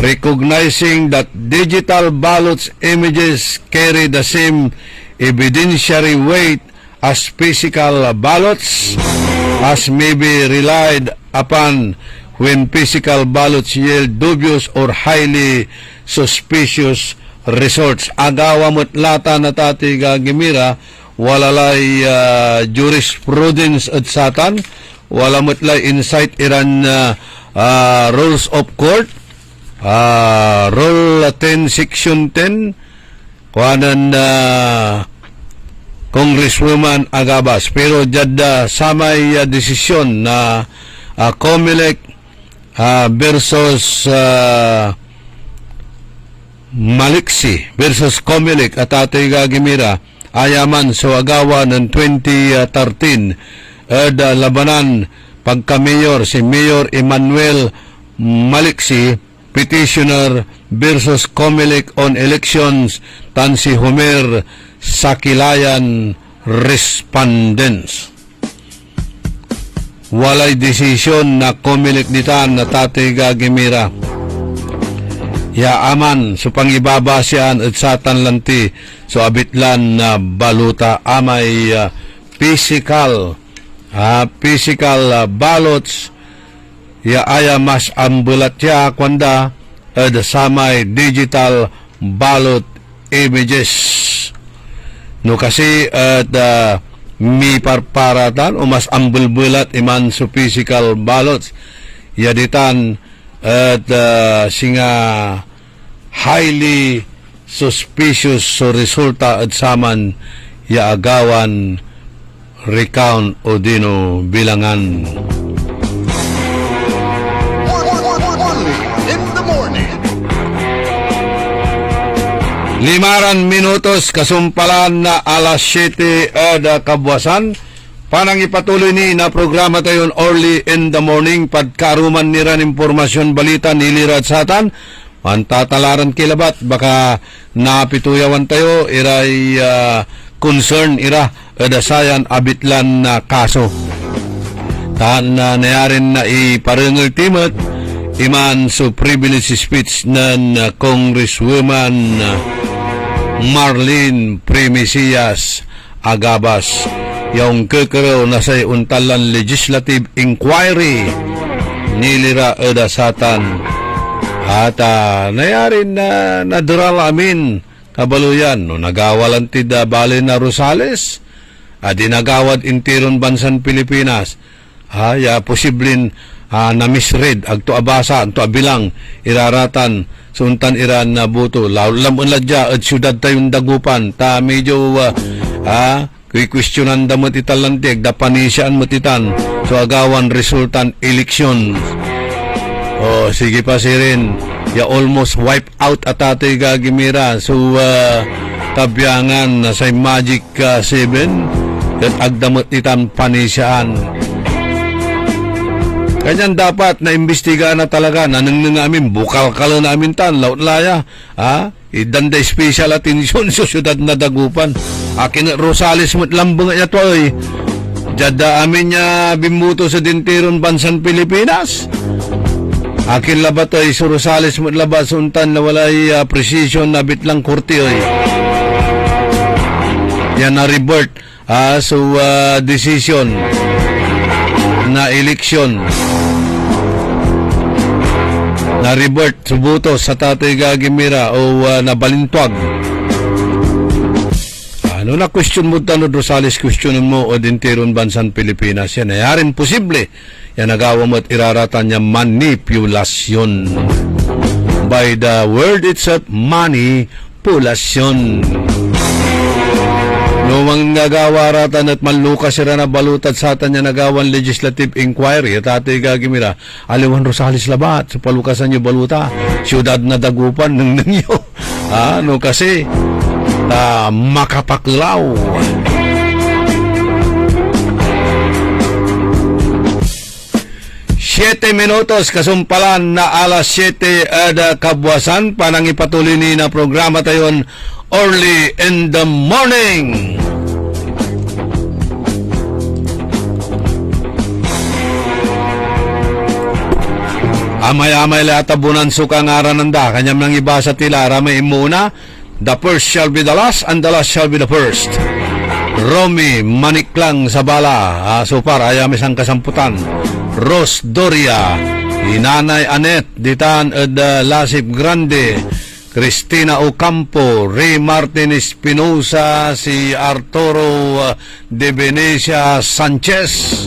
recognizing that digital ballots images carry the same evidentiary weight as physical ballots as may be relied upon when physical ballots yield dubious or highly suspicious results. Agawa mo't lata na tati gagimira walalay jurisprudence at satan wala mo't lay insight iran rules of court rule 10 section 10 kuanan Congresswoman Agabas pero jada samay desisyon na Comelec versus Maliksi versus Comelec at atay gagimira ayaman so agawa ng 2013 labanan pagka-mayor si Mayor Emmanuel Maliksi petitioner versus Comelec on elections tan si Homer Sakilayan respondents. Walay desisyon na Comelec nitan na tatay gagimira. Yaaman so pangibabasyan at satan lanti so abitlan na baluta amay physical ballots aya mas ambulat ya kwanda samay digital ballot images. No kasi mi parparatan o mas ambulbulat iman so physical ballots yaditan at singa highly suspicious so resulta at saman yaagawan recount o dino bilangan. Only in the morning. 5 minutos kasumpalan na alas 7 ada kabwasan. Panang ipatuloy ni na programa tayo early in the morning pagkaruman niran impormasyon balita nilirat satan. Mantatalaran kilabat baka napituyawan tayo iray concern ira adasayan abitlan na kaso. Taan na nayarin na iparengal timot iman so privilege speech ng Congresswoman Marlene Primicias Agabas yung kekero na sa untalan legislative inquiry nilira edasatan at nayarin na nadural amin kabaluyan no nagawalan tida bali na Rosales dinagawad intiron bansan Pilipinas ya posibleng na misread agto abasa agto abilang iraratan suntan iran na buto lamun ladya at syudad tayong dagupan ta medyo questionan da mo titalantig da panisyan mo titan so agawan resultant election sige pa sirin ya almost wipe out atatay gagimira so tabyangan na say magic 7 at agdamot titan panisyan. Kanyan dapat na imbestigahan na talaga nanang namin bukal kala namin tan laut laya idanda special attention sa syudad na dagupan akin Rosales mo't lambang niya to jada amin niya bimuto sa dintiron bansan Pilipinas akin labat ay sa Rosales mo't labas untan na walay precision na bitlang kurti yan na revert so decision na eleksyon na revert subuto sa tatay gagimira o nabalintwag ano na question mo tanod Rosales questionin mo o dintiron bansan Pilipinas yan ayarin posible yan nagawa mo at iraratan niya manipulasyon by the word itself manipulation. Noong nagawaratan at manlukas sila na balutat sa atan niya nagawan legislative inquiry at ate gagimira aliwan Rosales labat sa palukasan niyo baluta syudad na dagupan ng ninyo no kasi makapaklaw 7 minutos kasumpalan na alas 7 ada kabwasan panang ipatuloy ni na programa tayon early in the morning. Amay-amay latabunan suka ngaran nanda kanyang nang iba sa tila ramay imuna the first shall be the last and the last shall be the first. Romy Maniklang sa bala so para ayamis ang kasamputan Ros Doria Inanay Anet Ditan ed Lasip Grande Cristina Ocampo Ray Martin Espinosa si Arturo de Venecia Sanchez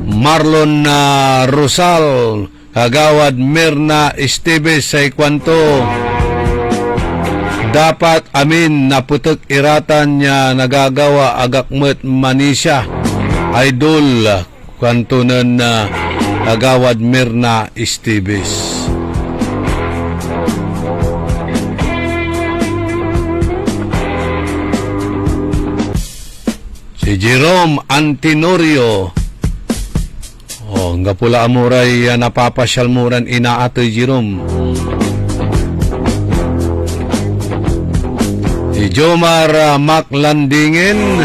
Marlon Rosal Agawad Mirna Esteves sa ikwanto dapat amin naputok iratan niya nagagawa agakmet manisya idol kwanto nun agawad Mirna Esteves. Si Jerome Antinorio nga pula amuray napapasyal muran inaatoy Jerome. Si Jomar Maclandingen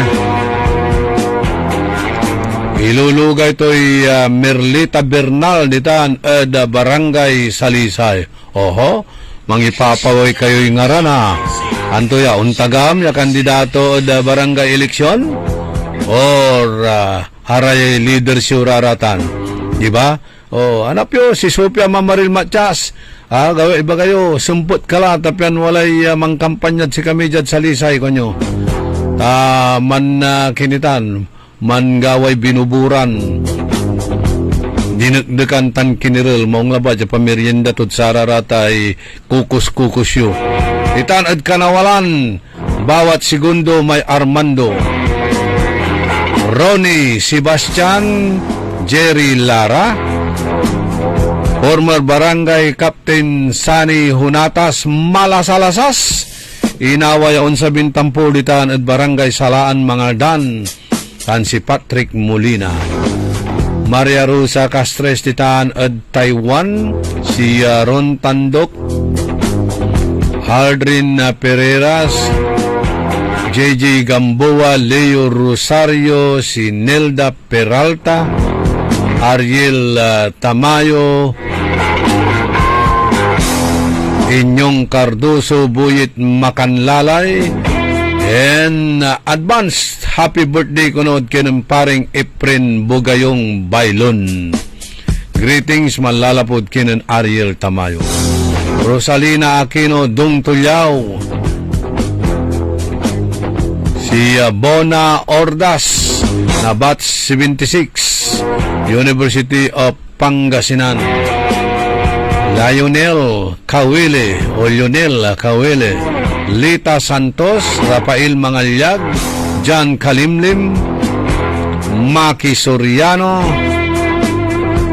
ilulugay to'y Merlita Bernal ditan ed Barangay Salisay. Mangipapaway kayo'y ngarana anto ya untagam ya kandidato ed barangay eleksyon or haray leader siuraratan diba? Hanap yo si Sophia Mamaril Matias gawa iba kayo sumpot kala tapian walay mangkampanyad si kami dyan sa Lisay konyo man kinitan man gaway binuburan dinagdakan tan kiniril maong labad sa pamiryenda tot sararata ay kukus-kukus yo Itanad Kanawalan, bawat segundo may Armando. Ronnie Sebastian, Jerry Lara, former Barangay Captain Sani Hunatas, Malasalasas, inaway on sa Bintampo ditan at Barangay Salaan mga Dan, tan si Patrick Molina. Maria Rosa Castres ditan at Taiwan, si Ron Tandok, Aldrin Pereiras, JJ Gamboa, Leo Rosario, si Nelda Peralta, Ariel Tamayo, Inyong Cardoso, Buyit Makanlalay, and advanced happy birthday kunod kinumparing Efren Bugayong Bailon. Greetings malalapod kinan Ariel Tamayo. Rosalina Aquino Dung Tulyaw, si Bona Ordas na batch 76, University of Pangasinan. Lionel Kawile o Lionel Kawile, Lita Santos, Rafael Mangalyag, John Kalimlim, Maki Soriano,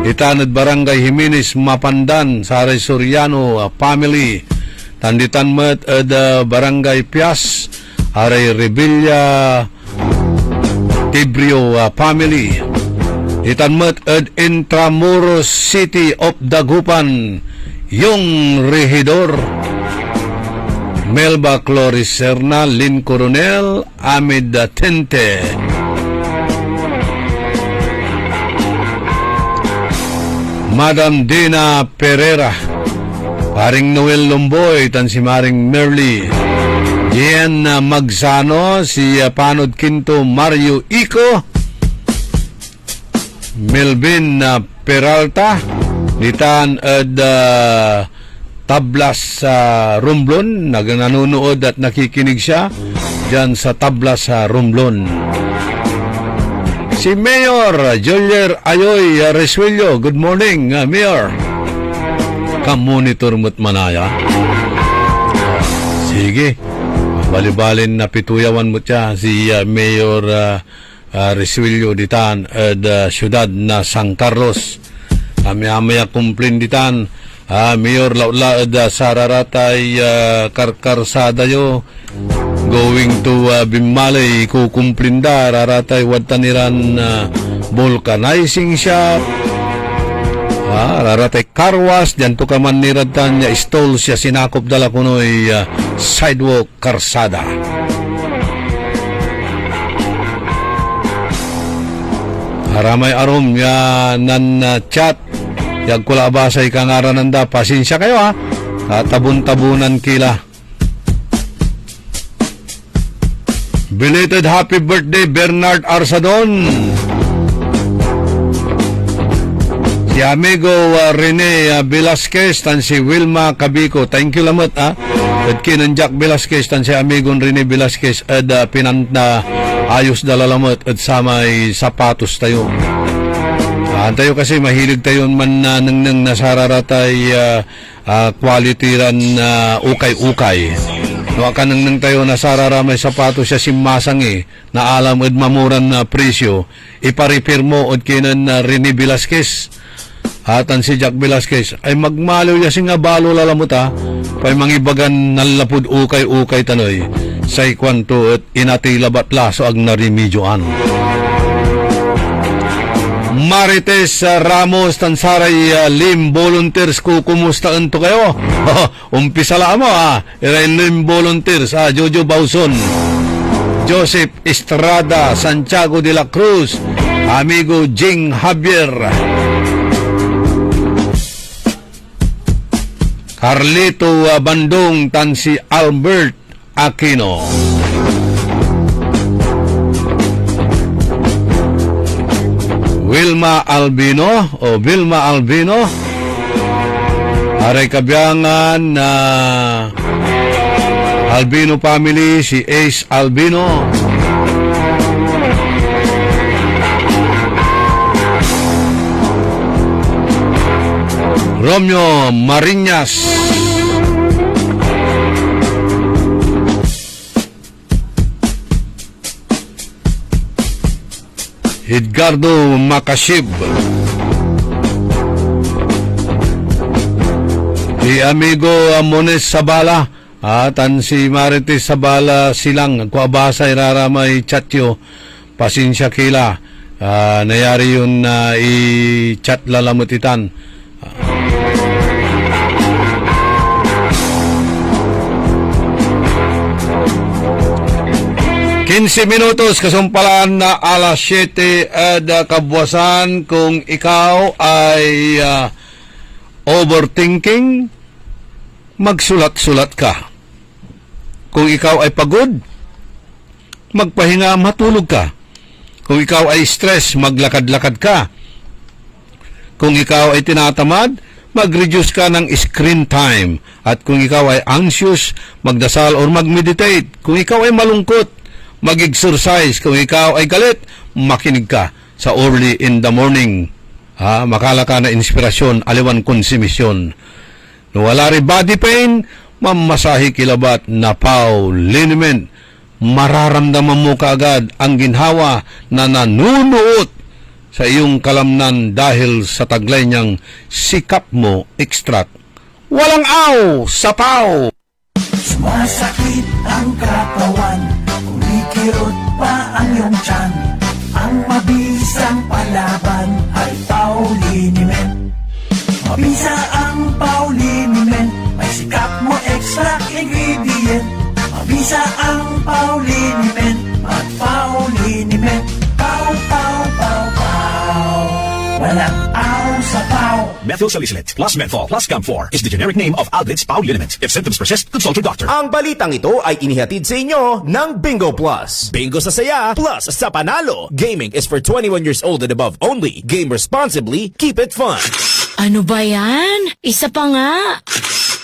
Itanad Barangay Jimenez Mapandan, Saray Soriano family, Tanditan Met Barangay Pias, Aray Rebilla Tibrio family, Itan Met Intramuros City of Dagupan, yung Regidor, Melba Cloriserna, Lin Coronel, Amid Tente, Madam Dina Pereira, Paring Noel Lomboy, tan si Maring Merly, Jen Magsano, si Panod Quinto Mario Ico, Melvin Peralta, Nitan Tablas Romblon, nanonood at nakikinig siya dyan sa Tablas Romblon. Si Mayor Jolier Ayoy Resuello, good morning, Mayor. Kamonitor mo't manaya. Sige, balibalin na pituyawan mo siya si Mayor Resuello ditan siyudad na San Carlos. Amaya kumplin ditan Mayor laula sararatay karkarsada yo going to Bimbalay kukumplinda raratay wadtaniran vulcanizing shop, raratay karwas dyan to kaman niratan niya stall siya sinakop dala kunoy sidewalk karsada. Haramay arom ya nan chat yag kula basay kangarananda, pasensya kayo tabun-tabunan kila. Belated happy birthday Bernard Arsadon, si amigo Rene Velasquez, tan si Wilma Cabico, thank you lamot at kinan Jack Velasquez, tan si amigo Rene Velasquez at pinanta ayos dalalamot at samay sapatos tayo. Tayo kasi mahilig tayo man nang nasararatay quality ran ukay-ukay. No ka nang tayo nasarara may sapatos siya simmasang na alam ed mamuran na presyo ipa-repair mo od kinan Rene Velasquez. Atan si Jack Velasquez ay magmalaw ya singa balo lalamuta pay mangibagan nalapud ukay-ukay tanoy say kwanto at inatilabat laso ag narimedyoan. Marites Ramos Tansaray Lim Volunteers ko kumustaan to kayo? Umpisa lang mo Lim Volunteers Jojo Bauson, Joseph Estrada, Santiago de la Cruz, amigo Jing Javier, Carlito Bandong, Tansi Albert Aquino, Vilma Albino, aray kabiyangan na Albino family, si Ace Albino, Romeo Marinas, Edgardo Makashib. Si amigo Mones Sabala at si Marites Sabala silang kuabasa iraramay chatyo pasensya kila nayari yun na i-chat lalamutitan. 15 minutos kasumpalan na alas 7 at kabuwasan. Kung ikaw ay overthinking, magsulat-sulat ka. Kung ikaw ay pagod, magpahinga, matulog ka. Kung ikaw ay stress, maglakad-lakad ka. Kung ikaw ay tinatamad, mag-reduce ka ng screen time. At kung ikaw ay anxious, magdasal or mag-meditate. Kung ikaw ay malungkot, mag-exercise. Kung ikaw ay galit, makinig ka sa early in the morning. Makala ka na inspirasyon, aliwan konsumisyon. Wala rin body pain, mamasahi kilabat na pau liniment. Mararamdaman mo kaagad ang ginhawa na nanunuot sa iyong kalamnan dahil sa taglay niyang sikap mo extract. Walang aw sa pau! Sumasakit ang katawan, kumikirot pa ang iyong tiyan. Ang mabisang palaban ay Pauliniment. Mabisa ang Pauliniment, may sikap mo extract ingredient. Mabisa ang Pauliniment, mag-Pauliniment. Pau, pau, pau, pau, walang aw sa pau. Methyl salicylate plus menthol plus camphor is the generic name of Alblitz Pauliniment. If symptoms persist, consult your doctor. Ang balitang ito ay inihatid sa inyo ng Bingo Plus. Bingo sa saya, plus sa panalo. Gaming is for 21 years old and above only. Game responsibly, keep it fun. Ano ba yan? Isa pa nga.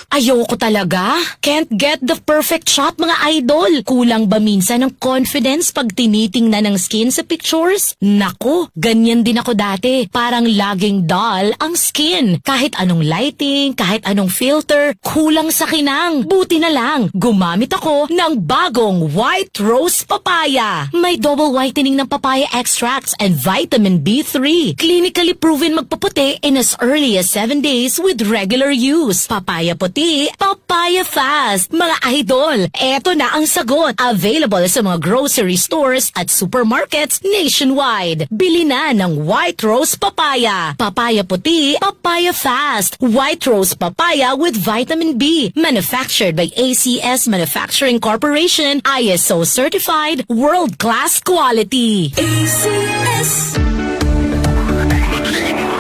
Ayoko talaga. Can't get the perfect shot, mga idol. Kulang ba minsan ng confidence pag tinitingnan ng skin sa pictures? Nako, ganyan din ako dati. Parang laging dull ang skin. Kahit anong lighting, kahit anong filter, kulang sa kinang. Buti na lang, gumamit ako ng bagong White Rose Papaya. May double whitening ng papaya extracts and vitamin B3. Clinically proven magpaputi in as early as 7 days with regular use. Papaya puti, Papaya Fast. Mga idol, eto na ang sagot. Available sa mga grocery stores at supermarkets nationwide. Bili na ng White Rose Papaya. Papaya puti, Papaya Fast. White Rose Papaya with vitamin B. Manufactured by ACS Manufacturing Corporation. ISO certified, world-class quality. ACS.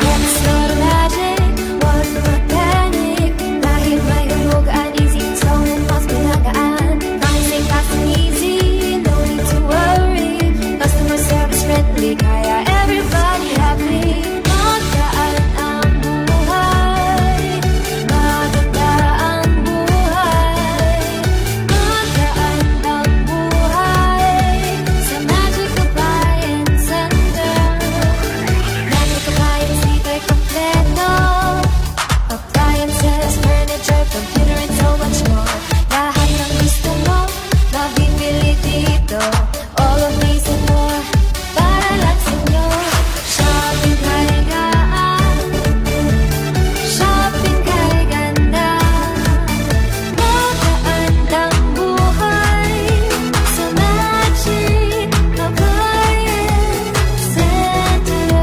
Let's go to magic, one more panic. Dahil may hulog and easy tone and mas pinagaan. Pricing fast and easy, no need to worry. Customer service friendly, kaya everybody happy. Magaan ang buhay, maganda ang buhay. Magaan ang buhay sa Magic Appliance Center. Magic Appliance, libre kompleto. Appliances, furniture, computer, and so much more. Lahat ng gusto mo, mabibili dito. All of these and more, para lang sa inyo. Shopping kaligaan, shopping kay ganda. Magaan ang buhay sa Magic Appliance Center.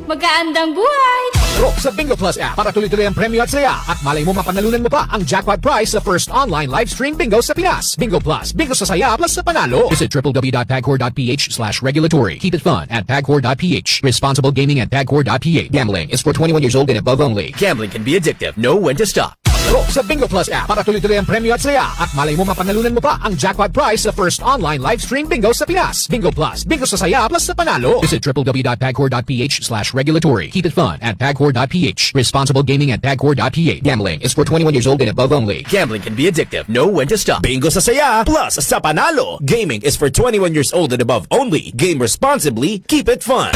Magaandang buhay! Bro, sa Bingo Plus app para tuloy-tuloy ang premyo at saya at malay mo mapanalunan mo pa ang jackpot prize sa first online live stream bingo sa Pinas. Bingo Plus, bingo sa saya plus sa panalo. Visit www.pagcor.ph/regulatory. Keep it fun at pagcor.ph. Responsible gaming at pagcor.ph. Gambling is for 21 years old and above only. Gambling can be addictive. Know when to stop. Bro, sa Bingo Plus app para tuloy-tuloy ang premyo at saya at malay mo mapanalunan mo pa ang jackpot prize sa first online live stream bingo sa Pinas. Bingo Plus, bingo sa saya plus sa panalo. Visit www.pagcor.ph/regulatory. Keep it fun at pagcor.ph. Responsible gaming at pagcor.ph. Gambling is for 21 years old and above only. Gambling can be addictive. Know when to stop. Bingo sa saya plus sa panalo. Gaming is for 21 years old and above only. Game responsibly. Keep it fun.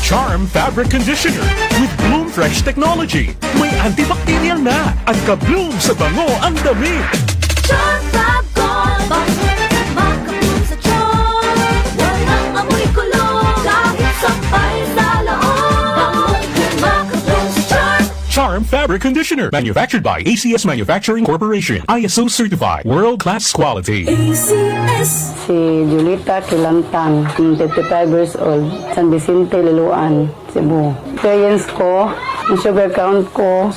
Charm Fabric Conditioner with Bloom Fresh Technology. May antibacterial na at ka-bloom sa bango ang damit. Charm Fab Gold, makabloom sa charm. Walang amoy kulong, kahit sampay sa loob. Makabloom sa charm. Charm Fabric Conditioner, manufactured by ACS Manufacturing Corporation. ISO certified, world-class quality. ACS. Si Julita Kilantang, 55 years old, San Vicente, Liloan, Cebu. Experience ko, yung sugar count ko,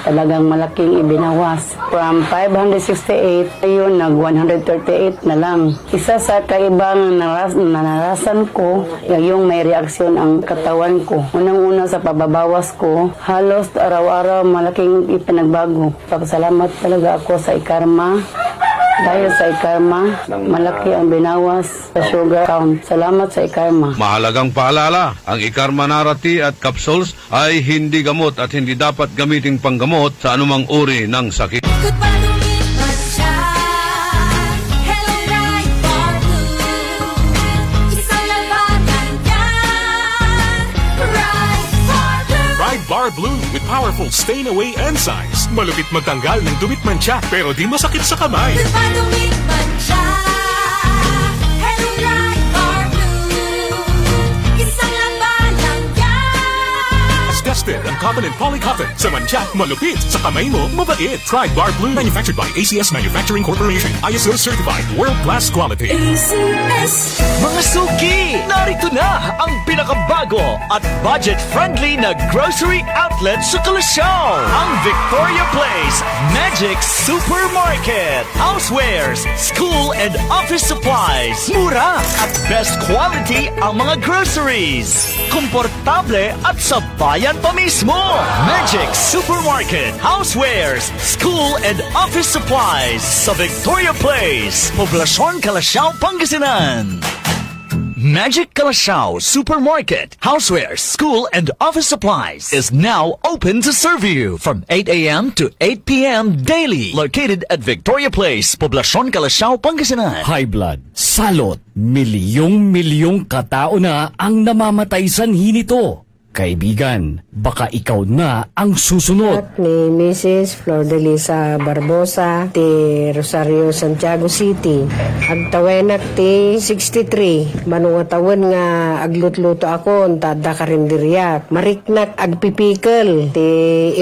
talagang malaking ibinawas. From 568, ayun, nag-138 na lang. Isa sa kaibang naranasan ko, yung may reaksyon ang katawan ko. Unang-una sa pababawas ko, halos araw-araw malaking ipinagbago. Papasalamat talaga ako sa ikarma. Dahil sa ikarma, malaki ang binawas sa sugar count. Salamat sa ikarma. Mahalagang paalala, ang Ikarma Narati at capsules ay hindi gamot at hindi dapat gamiting panggamot sa anumang uri ng sakit. Bar Blue with powerful stain-away enzymes. Malupit magtanggal ng dumit mancha pero di masakit sa kamay. Dumit mancha. Hello Right Bar Blue. Isang laban lang yan. Disgusted ang cotton and polycotton. Sa mancha, malupit. Sa kamay mo, mabait. Try Bar Blue. Manufactured by ACS Manufacturing Corporation. ISO certified. World-class quality. ACS. Mga suki, narito na ang pinakabago at budget-friendly na grocery outlet sa Kalasyaw. Ang Victoria Place Magic Supermarket. Housewares, school and office supplies. Mura at best quality ang mga groceries. Komportable at sa bayan pa mismo. Magic Supermarket. Housewares, school and office supplies sa Victoria Place. Poblasyon Kalasyaw, Pangasinan. Magic Kalasyaw Supermarket, Housewares, School and Office Supplies is now open to serve you from 8 a.m. to 8 p.m. daily. Located at Victoria Place, Poblasyon Kalasyaw, Pangasinan. High blood, salot, milyong-milyong katao na ang namamatay sanhi nito. Kaibigan, baka ikaw na ang susunod. Ni Mrs. Flor de Lisa Barbosa, ti Rosario, Santiago City. Agtawenak ti 63. Manungatawan nga aglutluto ako, tada karinderya. Mariknak agpipikal. Ti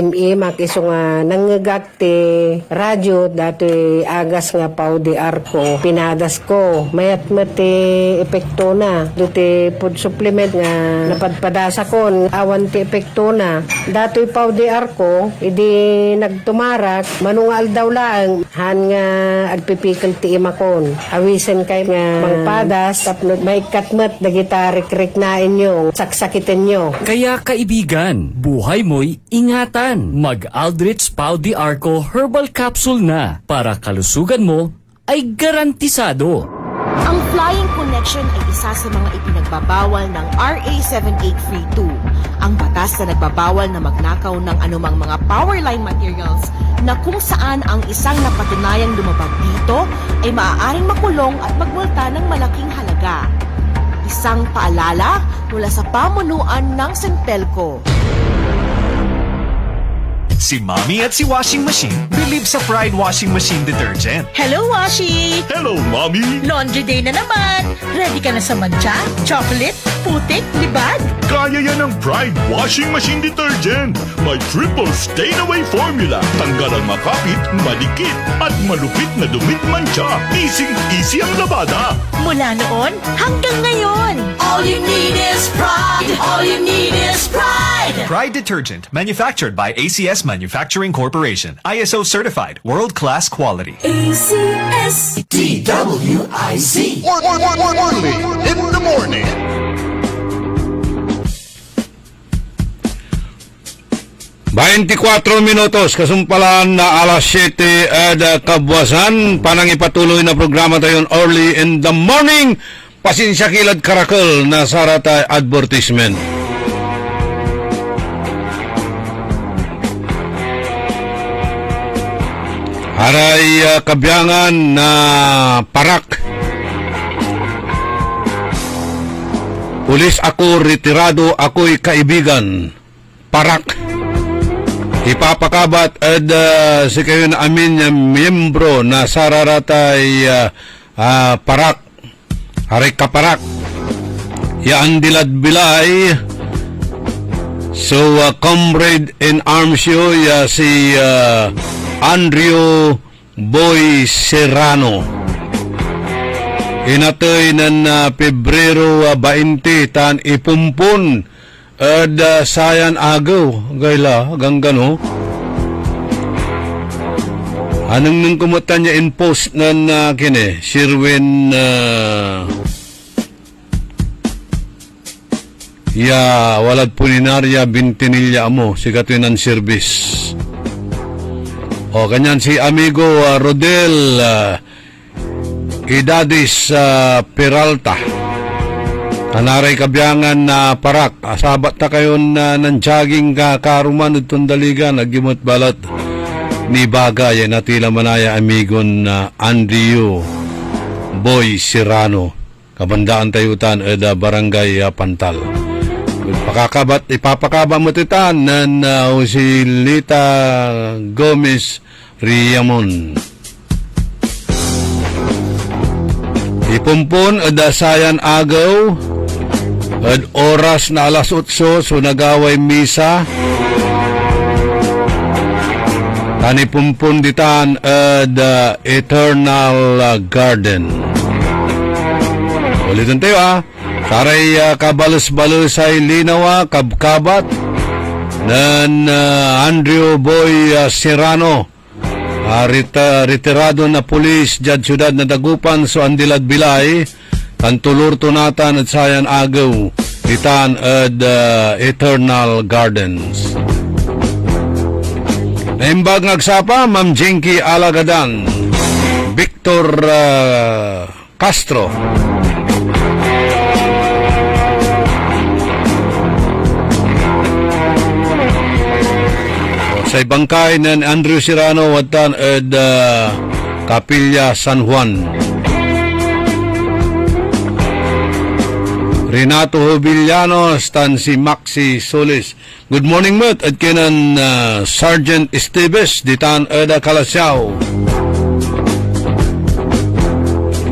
imak iso nga nangagak ti radyo, dati agas nga pau di arko. Pinadas ko. Mayat ti epekto na. Duti food supplement nga napadpadasa ko. Awan ti epekto na. Dato'y pawdiar ko, idi nagtumarak, manungal daw lang, han nga agpipikal ti imakon. Awisen kay nga mangpadas, tapno may katmat na gitarik-rik na inyo, saksakitin nyo. Kaya kaibigan, buhay mo'y ingatan. Mag-Aldrich Pau di Arco Herbal Capsule na para kalusugan mo ay garantisado. Ang Flying Connection ay isa sa mga ipinagbabawal ng RA 7832, ang batas na nagbabawal na magnakaw ng anumang mga power line materials na kung saan ang isang napatunayang lumabag dito ay maaaring makulong at magmulta ng malaking halaga. Isang paalala mula sa pamunuan ng Sentelco. Si Mommy at si Washing Machine believe sa Pride Washing Machine Detergent. Hello, Washi! Hello, Mommy! Laundry day na naman! Ready ka na sa mancha, chocolate, putik, libag? Kaya yan ang Pride Washing Machine Detergent. May triple stain-away formula. Tanggal ang makapit, madikit, at malupit na dumit mancha. Easy-easy ang labada. Mula noon hanggang ngayon. All you need is pride. All you need is pride. Pride Detergent, manufactured by ACS Manufacturing Corporation. ISO certified, world-class quality. ACS DWIZ. Only in the morning. Minutos, kasumpalan na alas 7 at kabwasan. Panang ipatuloy na programa tayo early in the morning. Pasensya kilad karakol na sarata advertisement. Aray kabyangan na parak. Pulis ako, retirado, ako'y kaibigan. Parak. Ipapakabat at si kayo na amin miyembro na sararatay parak. Haray kaparak. Yaan dilad bilay. So, comrade in arms yo, si Andrew Boy Serrano. Inatoy nan Pebrero 20 tan ipumpun at sayan agaw gayla ganggano. Anong nung kumutan niya in post nan kine Sherwin walad pulinarya bintinilya mo sigatoy ng service. O kanyan si amigo Rodel Idadis Peralta. Anaray kabyangan na parak. Asabat ta kayo na nanjaging karuman itong daligan. Nagimot balat ni Bagay. Natila manaya amigon Andrew Boy Serrano. Kabandaan tayutan eda barangay Pantal. Ipapakaba mo titan na si Lita Gomez Riamon. Ipumpon sayan agaw at oras na alas 8 so nagaway misa. Tanipumpon ditan at Eternal Garden. Ulitin tayo Saray kabalus-balus ay linawa kabkabat ng Andrew Boy Serrano. Retirado na pulis dyan syudad na Dagupan so andilad bilay tantulur tunatan at sayan agaw itan at Eternal Gardens. Naimbag nagsapa Ma'am Jinky Alagadan, Victor Castro, sa bangkay ng Andrew Serrano watan at Capilla San Juan. Renato Hobiliano stan si Maxi Solis. Good morning mat at kinan Sergeant Esteves ditan at Calasiao.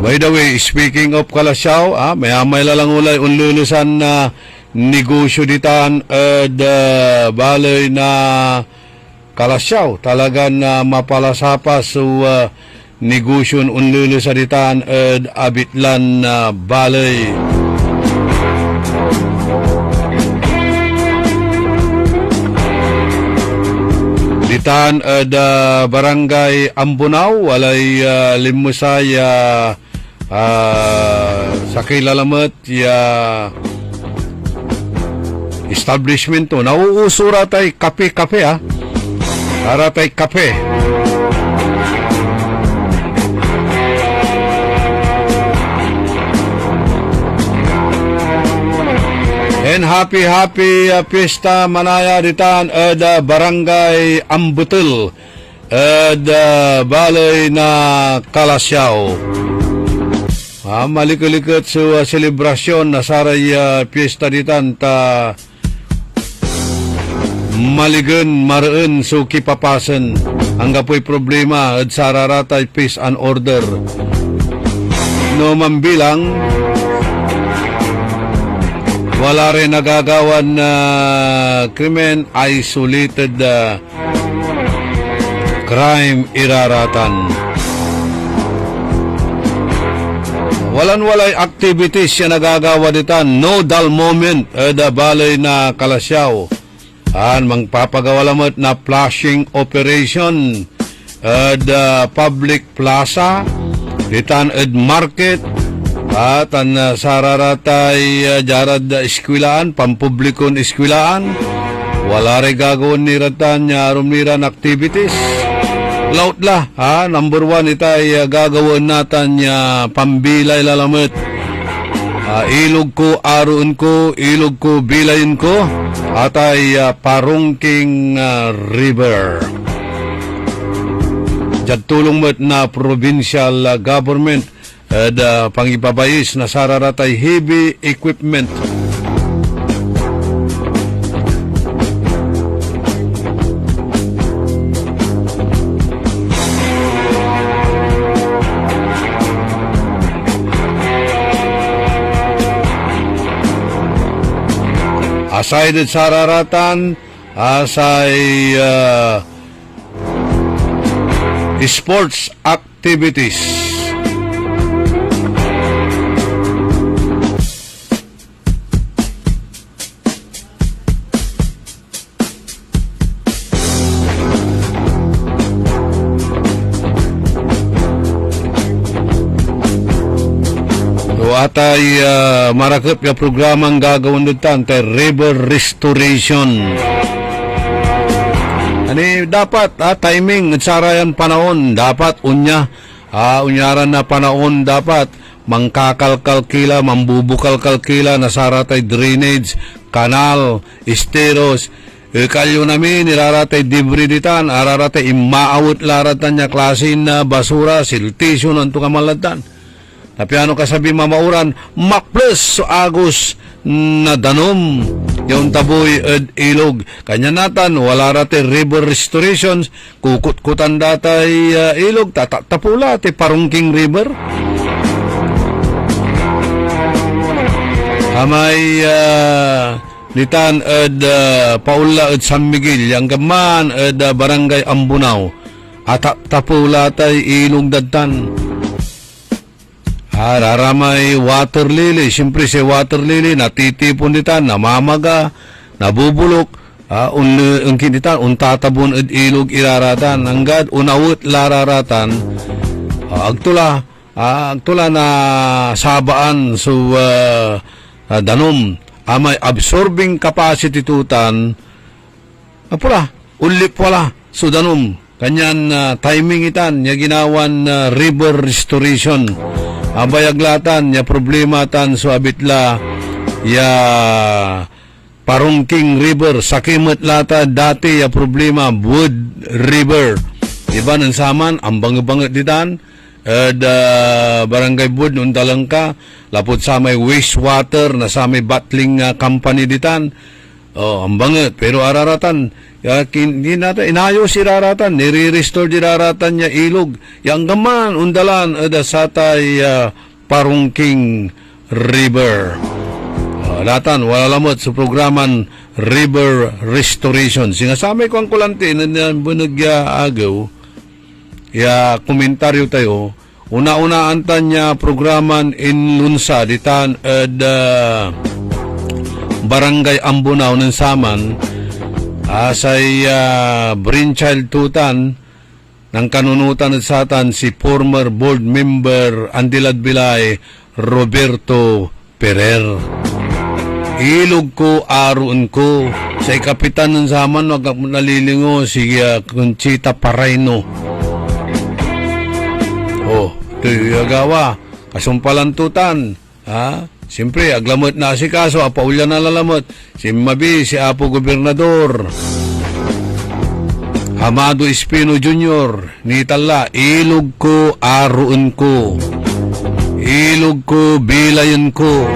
By the way, speaking of Calasiao, may lalang ulay unlulusan na negosyo ditan at balay na Kalasyaw, talagang mapalasapa so negosyon unlulusaditan at abitlan na balay. Ditan at barangay Ambunaw, walay limusay sa kilalamat establishment to. Nauusura tayo kape-kape para tayo kape. And happy pista manaya ditan ada barangay Ambutul ada balay na Kalasyaw. Malikot-likot sa selebrasyon na saray pista ditan ta maligan maraan so kipapasan hangga po'y problema at sararatay peace and order no mambilang wala rin nagagawan na krimen, isolated crime iraratan. Walan-walay activities siya nagagawa ditan, no dull moment balay na Kalasyaw. Magpapagawalamot na flashing operation at public plaza ditan at market at ang sararatay jarad eskwilaan, pampublikon eskwilaan, wala rin gagawin ni ratan rumiran activities. Lautla, number 1 itay gagawin natin pambilay lalamot. Ilog ko, aruun ko, ilog ko, bilayin ko, atay Parungking River. Diyan tulong mo na provincial government at pangibabayis na sararatay heavy equipment aside sa araratan, asay sports activities. Atay marakot nga programang gagawin dito tay river restoration. Ani dapat timing at sarayan panahon dapat unyaran na panahon dapat mangkakalkalkila mambubukal-kalkila na saratay drainage kanal esteros kalyo namin iraratay debris ditan araratay imaawat laratan nya klasin na basura siltation anto kamalatan. Tapi ano kasabi mamauran, makplus so agos na danom, yung taboy at ilog. Kanya natan, wala rati river restorations, kukut-kutan datay ilog, tapula, ti Parungking River. Amay litan at Paula at San Miguel, yang gaman at Barangay Ambunaw, at tapula tay ilog datan. Raramay water lily, siyempre si water lily natitipon ditan, namamaga, nabubulok, untatabon at ilog iraratan, hanggat unawit lararatan, agtula na sabaan so danom, amay absorbing capacity tutan, apura, ulip wala, so danom, kanyan timing itan, niya ginawan river restoration, abayaglatan ya problema tan so abitla ya Parungking River sakimot lata dati ya problema Wood River iba ng saman ang banget ditan barangay Wood nun talangka lapot sa may wastewater na sa may battling company ditan ang banget pero araratan hindi natin inayos iraratan nire-restore diraratan niya ilog yang gaman undalan ada satay Parungking River latan wala lamot sa programan river restoration sinasami ko ang kulanti na bunagya agaw ya komentaryo tayo una-unaan tan niya programan in Lunsa ditan Barangay Ambunaw ng Saman asay brainchild tutan ng kanunutan at satan si former board member Andilad Bilay Roberto Perer. Ilog ko, aroon ko sa kapitan ng Saman wag nalilingo si Conchita Parayno. Ito gawa kasumpalan tutan siyempre, aglamot na si kaso, apaulya na lalamot. Si Mabi, si Apo Gobernador. Amado Espino Jr. Nitala, ilog ko, aroon ko. Ilog ko, bilayan ko.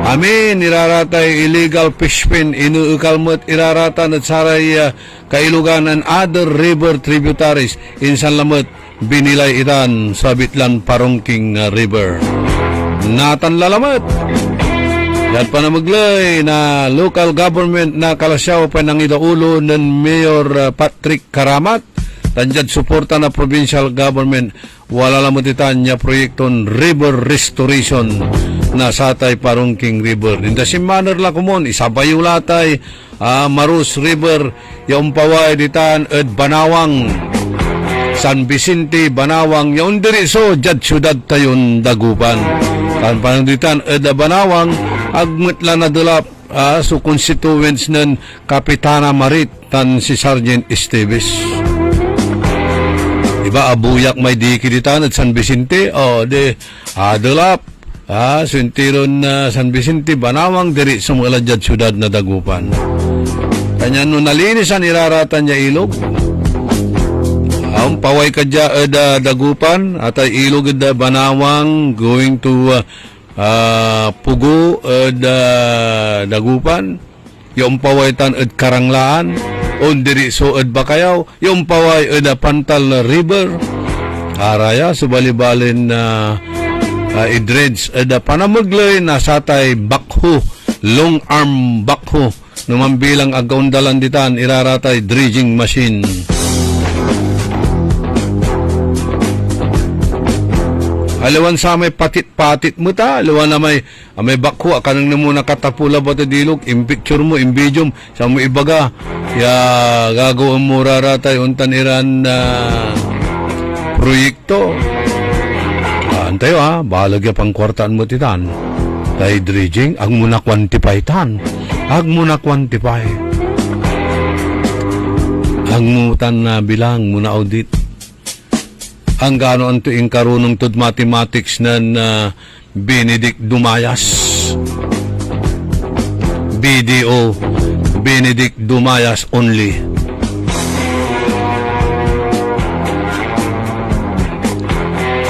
Amin, iraratay illegal fishpin, inuukalmot, iraratan at saray kailugan and other river tributaries. Insan lamot, binilay itan sa Bitlan Parungking River. Natan lalamat. Yan pa na maglay na local government na kalasyaw pa ng idaulo ng Mayor Patrick Karamat. Tanjad suporta na provincial government. Wala lamot itan niya proyekton river restoration na satay Parungking River. Inda si Manor Lakumon, isabayo latay Marus River, yung paway ditan at Banawang. San Vicente, Banawang, yung diriso, jad syudad tayon Dagupan. Kan pananditan eda Banawang agmetla na dulap so constituents ng Kapitana Marit tan si Sergeant Esteves. Diba abuyak may dikiditan at San Vicente dulap sintiron San Vicente Banawang diri sumuladjad syudad na Dagupan. Kanya no nalinisan iraratan niya ilog. Ang paway kadya eda Dagupan at ilog eda Banawang going to Pugo eda Dagupan yung paway tan ed Karanglaan on diri so ed Bakayaw yung paway eda Pantal River araya subali-balin idreds eda panamaglay na satay Bakho long arm backhoe naman bilang agaundalan ditan iraratay dredging machine. Alawan sa may patit-patit mo ta, alawan na may bakho, akanang na muna katapula ba ito dilog, impicture mo, imbidyo sa mo ibaga, ya gagawin mo raratay untan iran proyekto. Antayo ha, bahalag pang kwartaan mo titan. Tay dredging, ang muna quantify tan. Ang muna quantify. Ang mutan na bilang muna audit. Ang gano ang tuing karunong tud mathematics nan Benedict Dumayas. BDO, Benedict Dumayas only.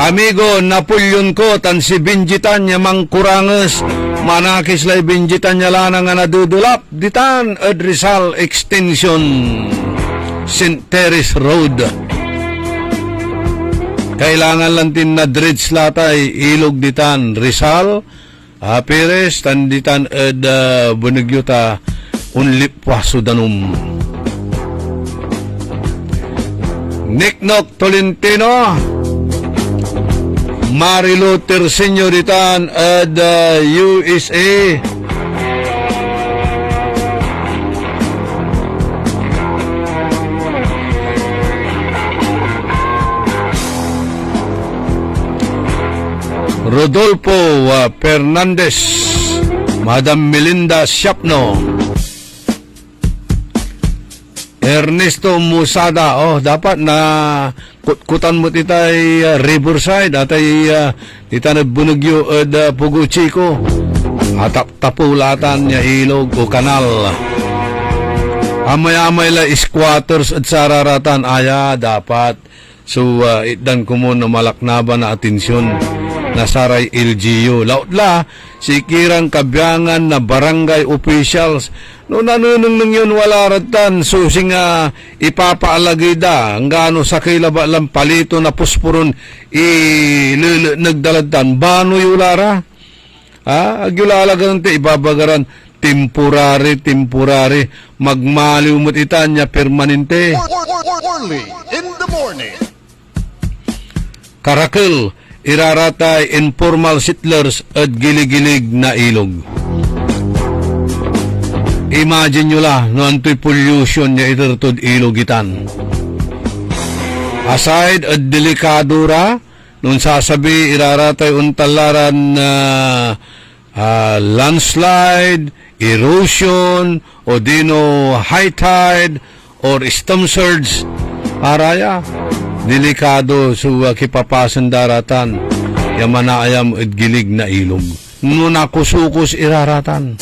Amigo, Napoleon ko, tan si Binjitan niya mang kuranges, manakis lay Binjitan niya lang nga nadudulap, ditan, Rizal Extension, St. Terry's Road. Kailangan lang din na dredge latay, ilog ditan, Rizal, Pires, tanditan, Bunugyuta, Unlip, Sudanum. Niknok Tolentino, Marilu Tersenyo ditan, USA. Rodolfo Fernandez, Madam Melinda Siapno, Ernesto Musada. Dapat na kutkutan mo titay Riverside atay tita na Bunugyo Pugo Chico atap tapulatan niya ilog o kanal. Amay-amay la squatters at sararatan dapat so idan ko mo na malaknaban na atensyon nasaray LGU. Lautla, sikirang kabyangan na barangay officials. No nanunong nung yun wala ratan. So singa ipapaalagay da. Ang gano sa kailaba lang palito na pusporon nagdaladan. Bano yulara? Agyulalagan te ibabagaran. Temporary. Magmaliw mo't itanya permanente. Only in the morning. Karakil, iraratay informal settlers at gilig-gilig na ilog. Imagine nyo lang, no anto'y pollution niya itartod ilogitan. Aside at delikado ra, nung sasabi iraratay untalaran landslide, erosion, o dino high tide, or storm surge, araya. Delikado so kipapasan daratan yamana ayam at gilig na ilog no nakusukos iraratan.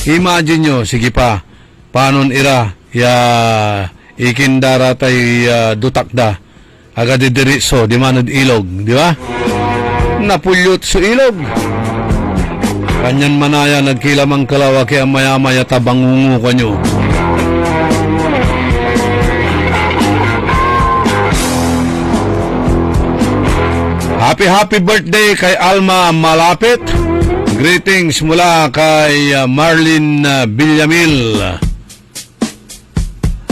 Imagine nyo, sige pa panon ira ikindaratay dutakda agad didiritso di manod ilog, di ba? Napulyot sa ilog kanyan manaya nagkilamang kalawa kaya maya-maya tabangungo kanyo. Happy birthday kay Alma Malapit. Greetings mula kay Marlene Villamil,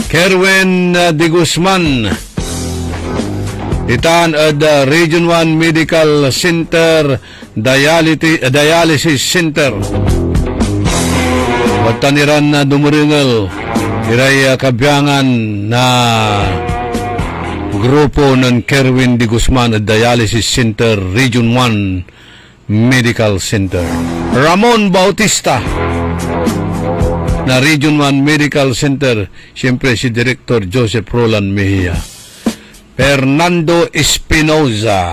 Kerwin de Guzman, itan at Region 1 Medical Center Dialysis Center. Wataniran na dumuringal iray kabyangan na grupo ng Kerwin de Guzman at Dialysis Center, Region 1 Medical Center. Ramon Bautista na Region 1 Medical Center, siyempre si Director Joseph Roland Mejia. Fernando Espinoza,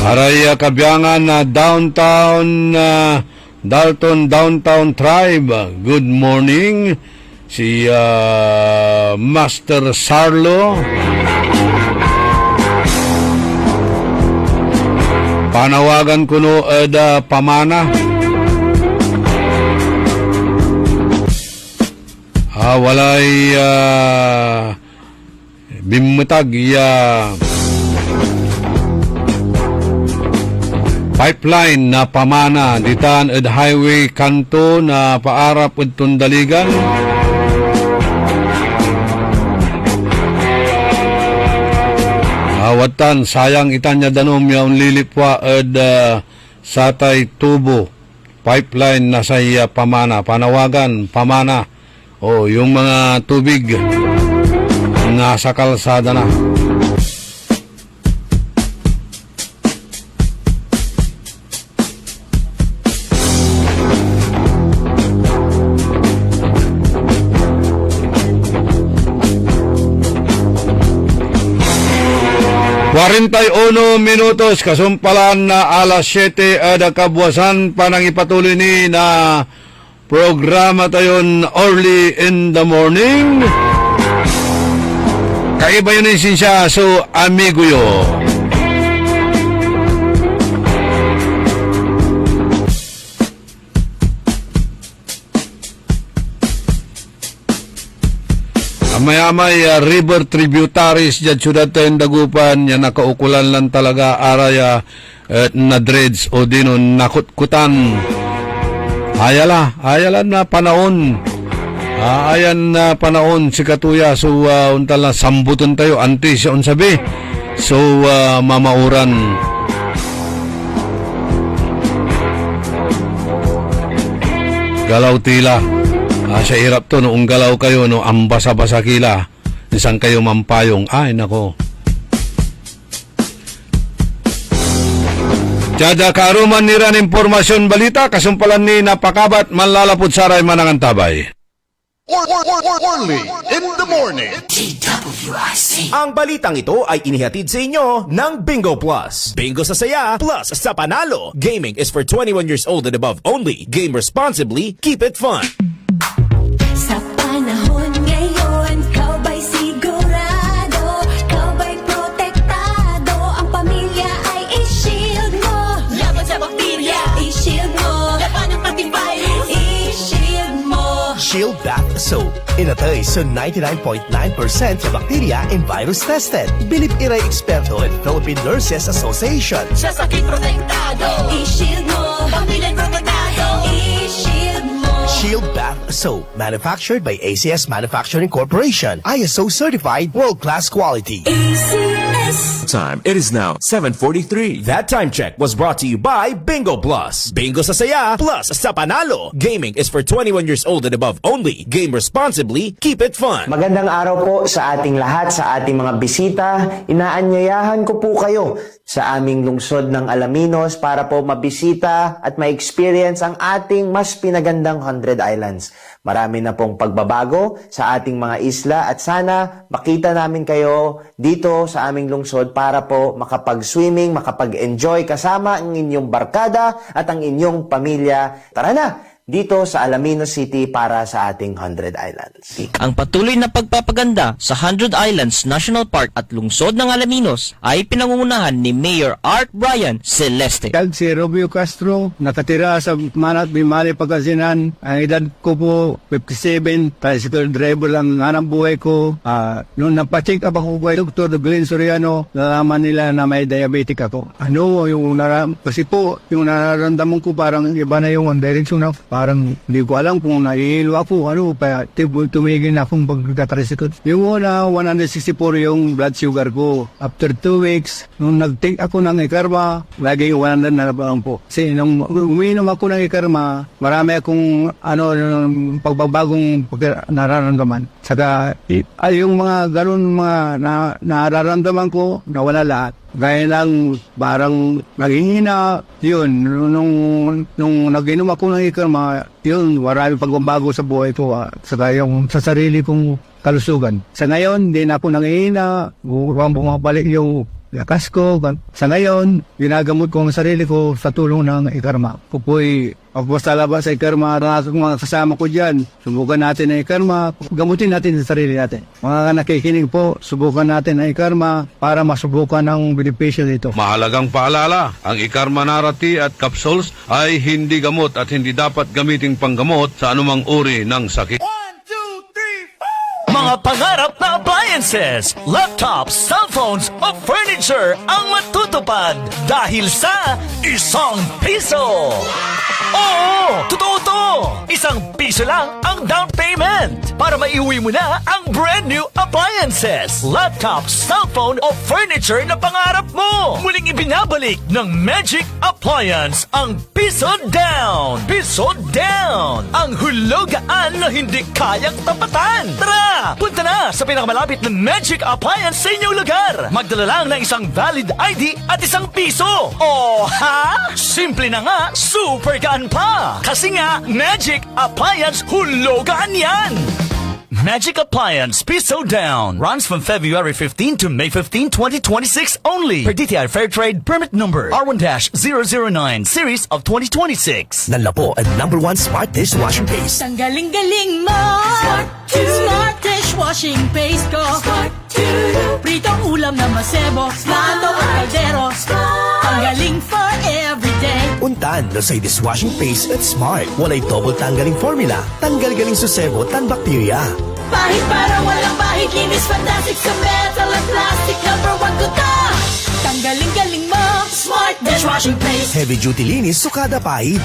aray kabyangan na downtown Dalton Downtown Tribe. Good morning si Master Sarlo. Panawagan ko no pamana. walay bimatag pipeline na pamana ditan ed highway kanto na paarap ed Tundaligan. Awatan sayang itanya danom yaun lilipwa ed satay tubo pipeline na sa pamana panawagan pamana o yung mga tubig nga sa kalsada na. Minutos kasumpalan na alas 7 ada kabwasan panang ipatuloy ni na programa tayon early in the morning. Kaiba yun yung sinsya so amigo yo. May river tributaries dyan syudad tayong dagupan yan nakaukulan lang talaga araya na dreads o dinon nakutkutan ayala na panahon ayan na panahon si katuya so untal na sambuton tayo anti siya unsabi so mamauran galaw tila. Sa irap to, noong galaw kayo, no, ang basa-basa kila, isang kayo mampayong, ay nako. Tiyada karuman niran impormasyon balita, kasumpalan ni napakabat, manlalapod saray manangantabay. Orly in the morning. DWIC. Ang balitang ito ay inihatid sa inyo ng Bingo Plus. Bingo sa saya, plus sa panalo. Gaming is for 21 years old and above only. Game responsibly, keep it fun. Sa panahon ngayon, kau ba'y sigurado? Kau ba'y protektado? Ang pamilya ay i-shield mo. Laban sa bakterya, i-shield mo. Laban ng pating virus, i-shield mo. Shield Bath Soap. Inatay sa 99.9% sa bakterya and virus tested. Bilip iray eksperto at Philippine Nurses Association. Sa sakit protektado, i-shield mo. Pamilya protektado, i-shield mo. Shield Bath Soap. Manufactured by ACS Manufacturing Corporation. ISO certified world-class quality. ACS. Time. It is now 7:43. That time check was brought to you by Bingo Plus. Bingo sa saya, plus sa panalo. Gaming is for 21 years old and above only. Game responsibly, keep it fun. Magandang araw po sa ating lahat, sa ating mga bisita. Inaanyayahan ko po kayo sa aming lungsod ng Alaminos para po mabisita at ma-experience ang ating mas pinagandang 100 Islands. Marami na pong pagbabago sa ating mga isla at sana makita namin kayo dito sa aming lungsod para po makapag-swimming, makapag-enjoy kasama ang inyong barkada at ang inyong pamilya. Tara na! Dito sa Alaminos City para sa ating 100 Islands. Ang patuloy na pagpapaganda sa 100 Islands National Park at lungsod ng Alaminos ay pinangungunahan ni Mayor Art Brian Celeste. Si Romeo Castro, nakatira sa Manat, Bimali, Pagasinan. Ang edad ko po, 57, tricycle driver lang ang buhay ko. Noong napacheck up ako kay Dr. Glenn Soriano, nalaman nila na may diabetic ako. Kasi po, yung nararamdaman ko parang iba na yung direction na parang hindi ko alam kung nahihilo ako, tumigil na akong pagkatricycle. Yung una, 164 yung blood sugar ko. After 2 weeks, nung nag-take ako ng Ikarma, lagi 100 na lang po. Kasi nung uminom ako ng Ikarma, marami akong pagbabagong nararamdaman. Saka, yung mga ganun mga nararamdaman ko, nawala lahat. Gaya lang, parang naghihina, yun, nung nag-inom ako ng Ikarma, yun, marami pagbabago sa buhay ko, saka yung sa sarili kong kalusugan. Sa ngayon, hindi na ako nanghihina, bumabalik yung lakas ko. Sa ngayon, ginagamot ko ang sarili ko sa tulong ng Ikarma. Pupoy, ako sa labas sa Ikarma, mga kasama ko dyan, subukan natin ang Ikarma, gamutin natin sa sarili natin. Mga nakikinig po, subukan natin ang Ikarma para masubukan ang benepisyo dito. Mahalagang paalala, ang Ikarma Narati at capsules ay hindi gamot at hindi dapat gamiting panggamot sa anumang uri ng sakit. 1, 2, 3, Mga pangarap na appliances, laptops, cellphones o furniture ang matutupad dahil sa ₱1. Oo, totoo to! ₱1 lang ang down payment para maiuwi mo na ang brand new appliances, laptops, cellphone o furniture na pangarap mo. Muling ibinabalik ng Magic Appliance ang piso down. Piso down! Ang hulugaan na hindi kayang tapatan. Tara! Punta na sa pinakamalapit na Magic Appliance sa inyong lugar. Magdala lang ng isang valid ID at ₱1. O ha? Simple na nga, super gaan pa. Kasi nga, Magic Appliance hulugan yan. Magic Appliance Piso Down runs from February 15 to May 15, 2026 only. Per DTI Fair Trade Permit Number R1-009 Series of 2026. Nanlapo ang #1 Smart Dishwashing Paste. Ang galing-galing mo! Smart dishwashing paste ko! Pritong ulam na masebo, plato at kaldero. Ang galing for everyday. Untan na sa dishwashing paste at Smart. Walay double tanggaling formula. Tanggal galing susebo tan bakterya. Pahit para walang pahit, linis fantastic sa metal at plastic. #1 ko to! Tanggaling-galing mo, Smart dishwashing paste. Heavy duty linis sukada pahit.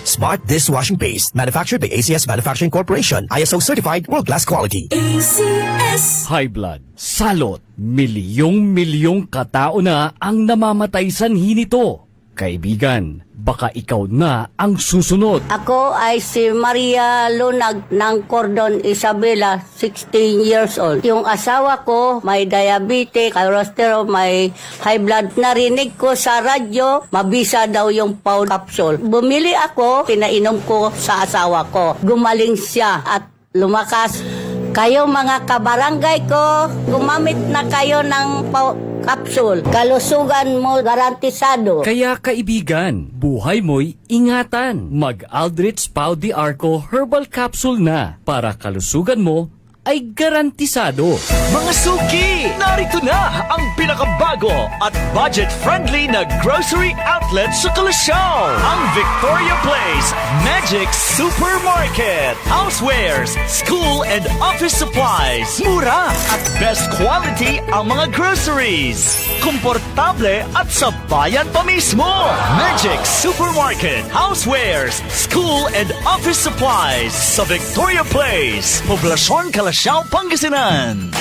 Smart Dishwashing Paste. Manufactured by ACS Manufacturing Corporation. ISO certified world-class quality. ACS. High blood, salot, milyong-milyong katao na ang namamatay sanhi nito. Kaibigan, baka ikaw na ang susunod. Ako ay si Maria Lunag ng Cordon Isabela, 16 years old. Yung asawa ko may diabetes, cholesterol, may high blood. Narinig ko sa radyo, mabisa daw yung Pau capsule. Bumili ako, pinainom ko sa asawa ko. Gumaling siya at lumakas. Kayo mga kabarangay ko, gumamit na kayo ng Pau capsule. Kalusugan mo garantisado. Kaya kaibigan, buhay mo'y ingatan. Mag-Aldrich Pau de Arco Herbal Capsule na para kalusugan mo ay garantisado. Mga suki, narito na ang pinakabago at budget-friendly na grocery outlet sa Kalasyaw. Ang Victoria Place Magic Supermarket. Housewares, school and office supplies. Mura at best quality ang mga groceries. Komportable at sa bayan pa mismo. Magic Supermarket. Housewares, school and office supplies sa Victoria Place. Poblasyon Kalasyaw, Pangasinan.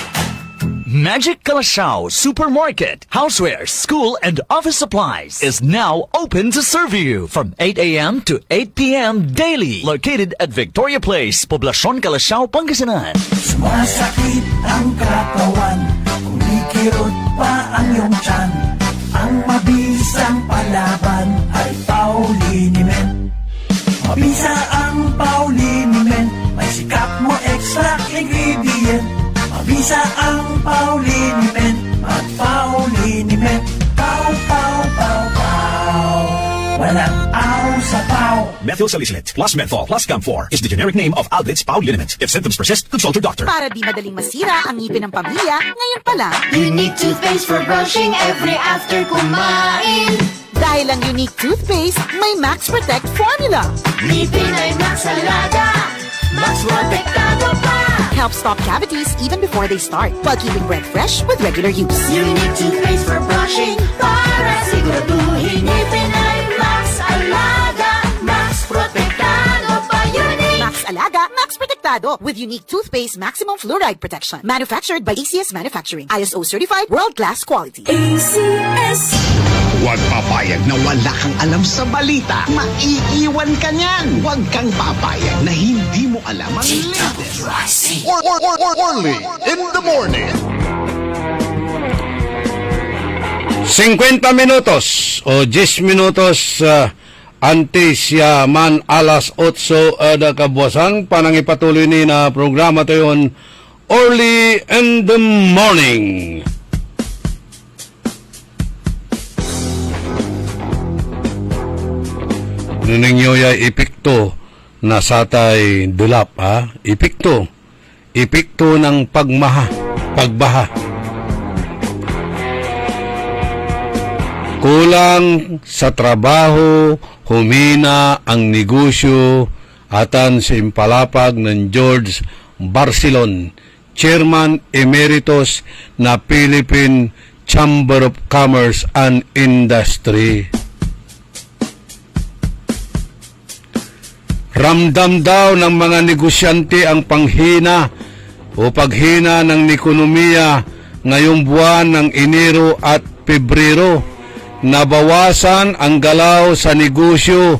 Magic Kalasyaw Supermarket, Housewares, School and Office Supplies is now open to serve you from 8 a.m. to 8 p.m. daily. Located at Victoria Place, Poblasyon Kalasyaw, Pangasinan. Sumasakit ang katawan, kumikirot pa ang iyong tiyan. Ang mabisang palaban ay Pauliniment. Mabisa ang Pauliniment, may sikap mo extract ingredient. Mabisa ang Pauliniment, mag-Pauliniment. Pau, pau, pau, pau. Walang aw sa pau. Methyl salicylate plus menthol plus camphor is the generic name of Aldrich Pau Liniment. If symptoms persist, consult your doctor. Para di madaling masira ang ngipin ng pamilya, ngayon pa lang. Unique toothpaste for brushing every after kumain. Dahil ang unique toothpaste, may Max Protect formula. Ngipin ay Max Alaga, Max Protektado pa. Helps stop cavities even before they start, while keeping breath fresh with regular use. Unique toothpaste for brushing para siguraduhin ngipin ay Max Alaga, Max Protektado pa. Unique Max Alaga, Max Protektado with unique toothpaste maximum fluoride protection. Manufactured by ACS Manufacturing. ISO certified world-class quality. ACS. Huwag papayag na wala kang alam sa balita. Maiiwan ka niyan. Huwag kang papayag na hindi mo alam ang latest. Only in the morning. 50 minutos o 10 minutos antes ya man alas 8 ada kabuasan panang ipatuloy ni na programa tayon Early in the Morning. Ninyo ya ipikto na satay dulap ha? Ipikto ng pagbaha. Kulang sa trabaho, humina ang negosyo atan sa impalapag ng George Barcelon Chairman Emeritus na Philippine Chamber of Commerce and Industry. Ramdam daw ng mga negosyante ang panghina o paghina ng ekonomiya ngayong buwan ng Enero at Pebrero. Nabawasan ang galaw sa negosyo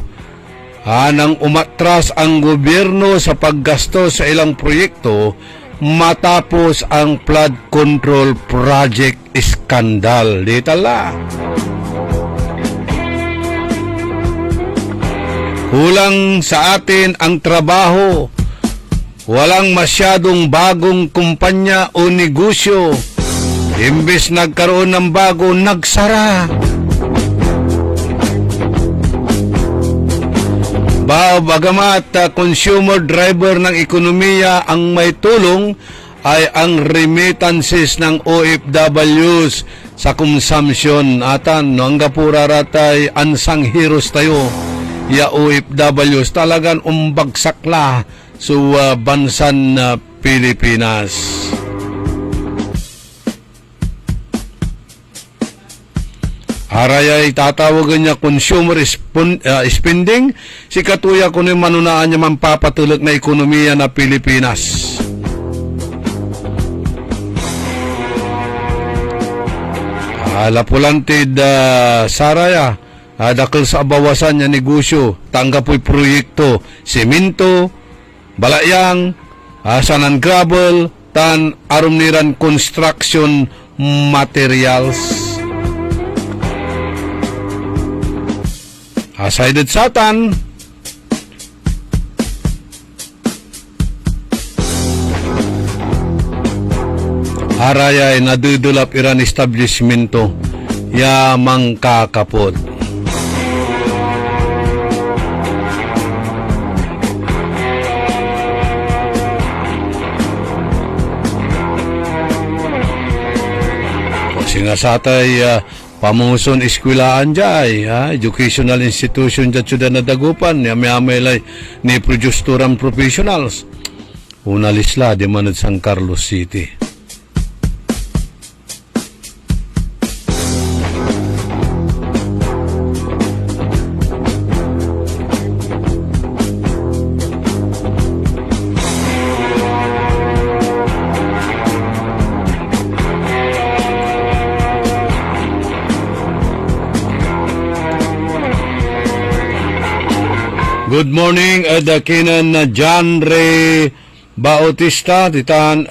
nang umatras ang gobyerno sa paggasto sa ilang proyekto matapos ang flood control project scandal. Di tala. Kulang sa atin ang trabaho. Walang masyadong bagong kumpanya o negosyo. Imbes nagkaroon ng bago, nagsara. Bagamat consumer driver ng ekonomiya ang may tulong ay ang remittances ng OFWs sa consumption. Atan, no, ang gapura ratay ansang heroes tayo. Ya OFWs talagang umbagsakla sa bansan Pilipinas. Arayay tatawagan niya consumer spending. Si katuya kuno manunaan niya mampapatulog na ekonomiya na Pilipinas. Lapulantid Saraya. Dakil sa abawasan niya negosyo, tanggapoy proyekto, semento, balayang, sanan gravel, tan arumniran construction materials. Asayded satan, arayay nadudulap iran establishmento, yamang kakapot. Nga satay pamuson eskwelaan jay, educational institution dyan sudah nadagupan, yamay lay ni produce turam professionals. Unalisla di manad San Carlos City. Good morning, Kinan John Ray Bautista, titan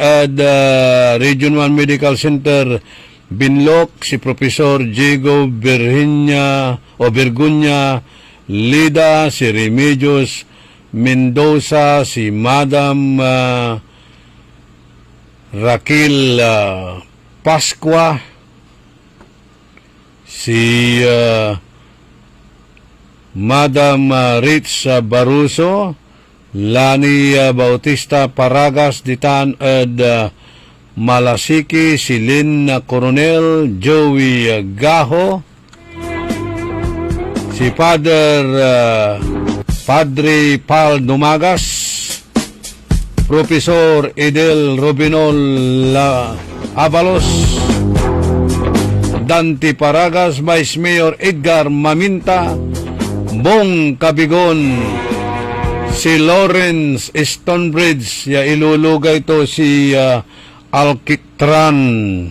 Region 1 Medical Center, Binloc, si Professor Diego Bergunya Lida, si Remedios Mendoza, si Madam Raquel Pascua, si Madam Ritz Baruso, Lani Bautista Paragas, ditan Malasiki, si Lynn Coronel, Joey Gaho, si Padre Paul Dumagas, Professor Edel Robinol Avalos, Dante Paragas, Vice Mayor Edgar Maminta, Bong Kabigon, si Lawrence Stonebridge, ya ilulugay ito si Alkitran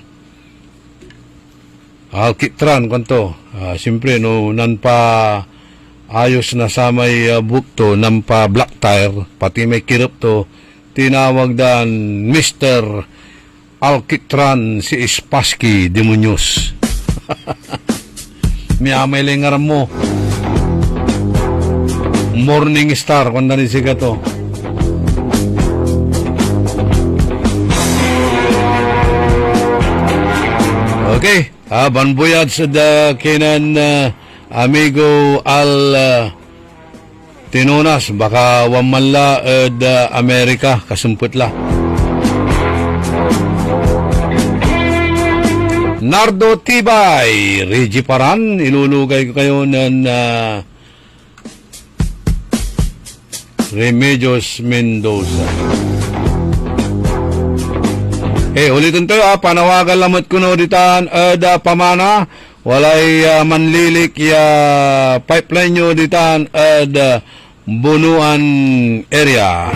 kanto. Siyempre no nanpa ayos na sa may bukto nampa black tire pati may kirap to tinawag dan Mr. Alkitran si Spassky Demonyos. May lengar mo. Morning Star, kung rin siya to. Okay, banbuyad sa kinan amigo Al Tinunas, baka wamanla Amerika, kasumput la. Nardo Tibay, Reggie Paran, ilulugay ko kayo ng Remedios Mendoza. Ulitin tayo panawagan lamot kuno ditan da pamana walay manlilik ya pipeline nyo ditan da Bunuan area.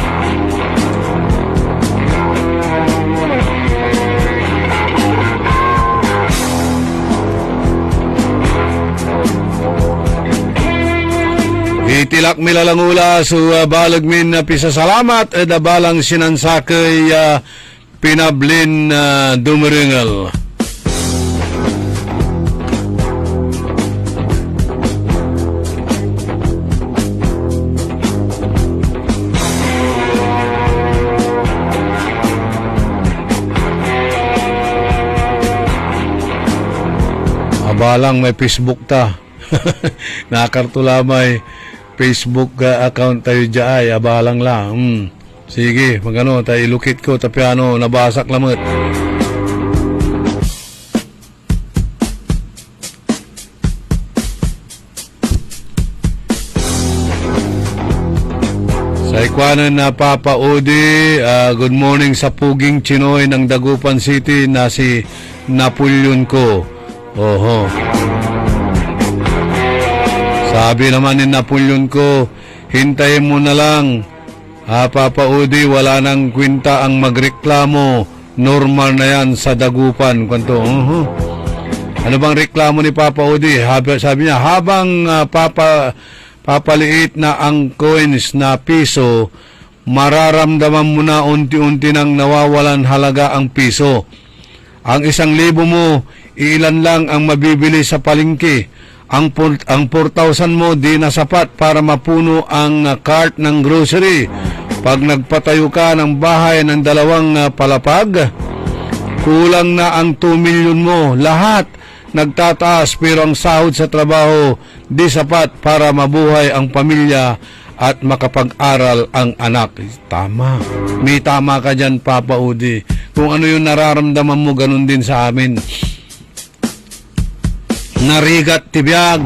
Itilak milalangula so balagmin na pisasalamat da balang sinansakay pinablin dumaringal. Abalang may Facebook ta. Nakartula may Facebook account tayo dyan, abalang lang. Sige, magano, tayo ilukit ko, tapi nabasak lamot. Sa ikwanan na Papa Odi, good morning sa Puging Chinoy ng Dagupan City na si Napoleon ko. Oho. Sabi naman ni Napoleon ko, hintayin mo na lang. Papa Odi, wala nang kwenta ang magreklamo. Normal na yan sa Dagupan. Kwanto? Ano bang reklamo ni Papa Odi? Sabi niya, habang papaliit na ang coins na piso, mararamdaman mo na unti-unti nang nawawalan halaga ang piso. Ang 1,000 mo, ilan lang ang mabibili sa palengke. Ang 4,000 mo di na sapat para mapuno ang cart ng grocery. Pag nagpatayo ka ng bahay ng 2 palapag, kulang na ang 2 million mo. Lahat nagtataas pero ang sahod sa trabaho di sapat para mabuhay ang pamilya at makapag-aral ang anak. Tama. May tama ka dyan, Papa Udi. Kung ano yung nararamdaman mo, ganun din sa amin. Narigat tibiyag.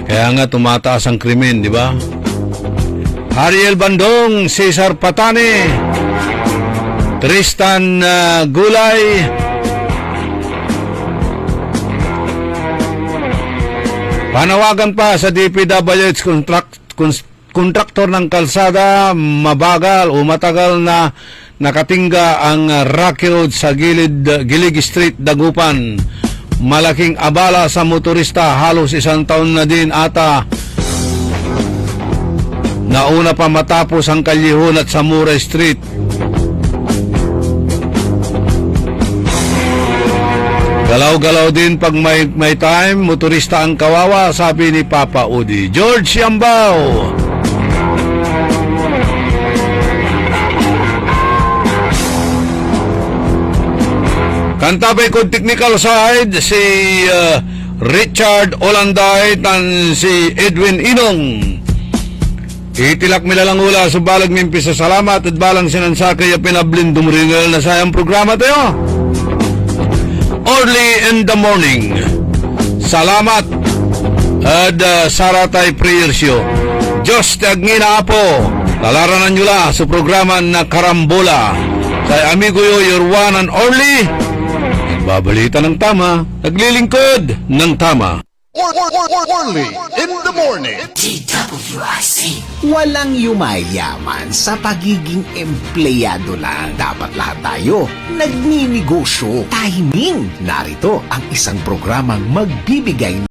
Kaya nga tumataas ang krimen, di ba? Ariel Bandong, Cesar Patani, Tristan Gulay, panawagan pa sa DPWH kontraktor ng kalsada, mabagal o matagal na nakatingga ang Rocky Road sa Gilig Street, Dagupan. Malaking abala sa motorista, halos 1 taon na din ata. Nauna pa matapos ang Kalyihon at Samurai Street. Galaw-galaw din pag may time, motorista ang kawawa, sabi ni Papa Udi. George Yambao. Kantabay ko technical side si Richard Olanday tan si Edwin Inong. Itilak milalangula sa balag mimpi sa salamat at balang sinansakay ya pinablin dumringal na sayang programa tayo. Early in the morning. Salamat at Saratay Prayer Show. Diyos tagngina po. Talaranan nyo la sa programa na Karambola. Sa amigo yo, your one and only. Babalita ng tama, naglilingkod ng tama. Only in the morning. DWIC. Walang yumayaman sa pagiging empleyado lang. Dapat lahat tayo nagninegosyo. Timing. Narito ang isang programang magbibigay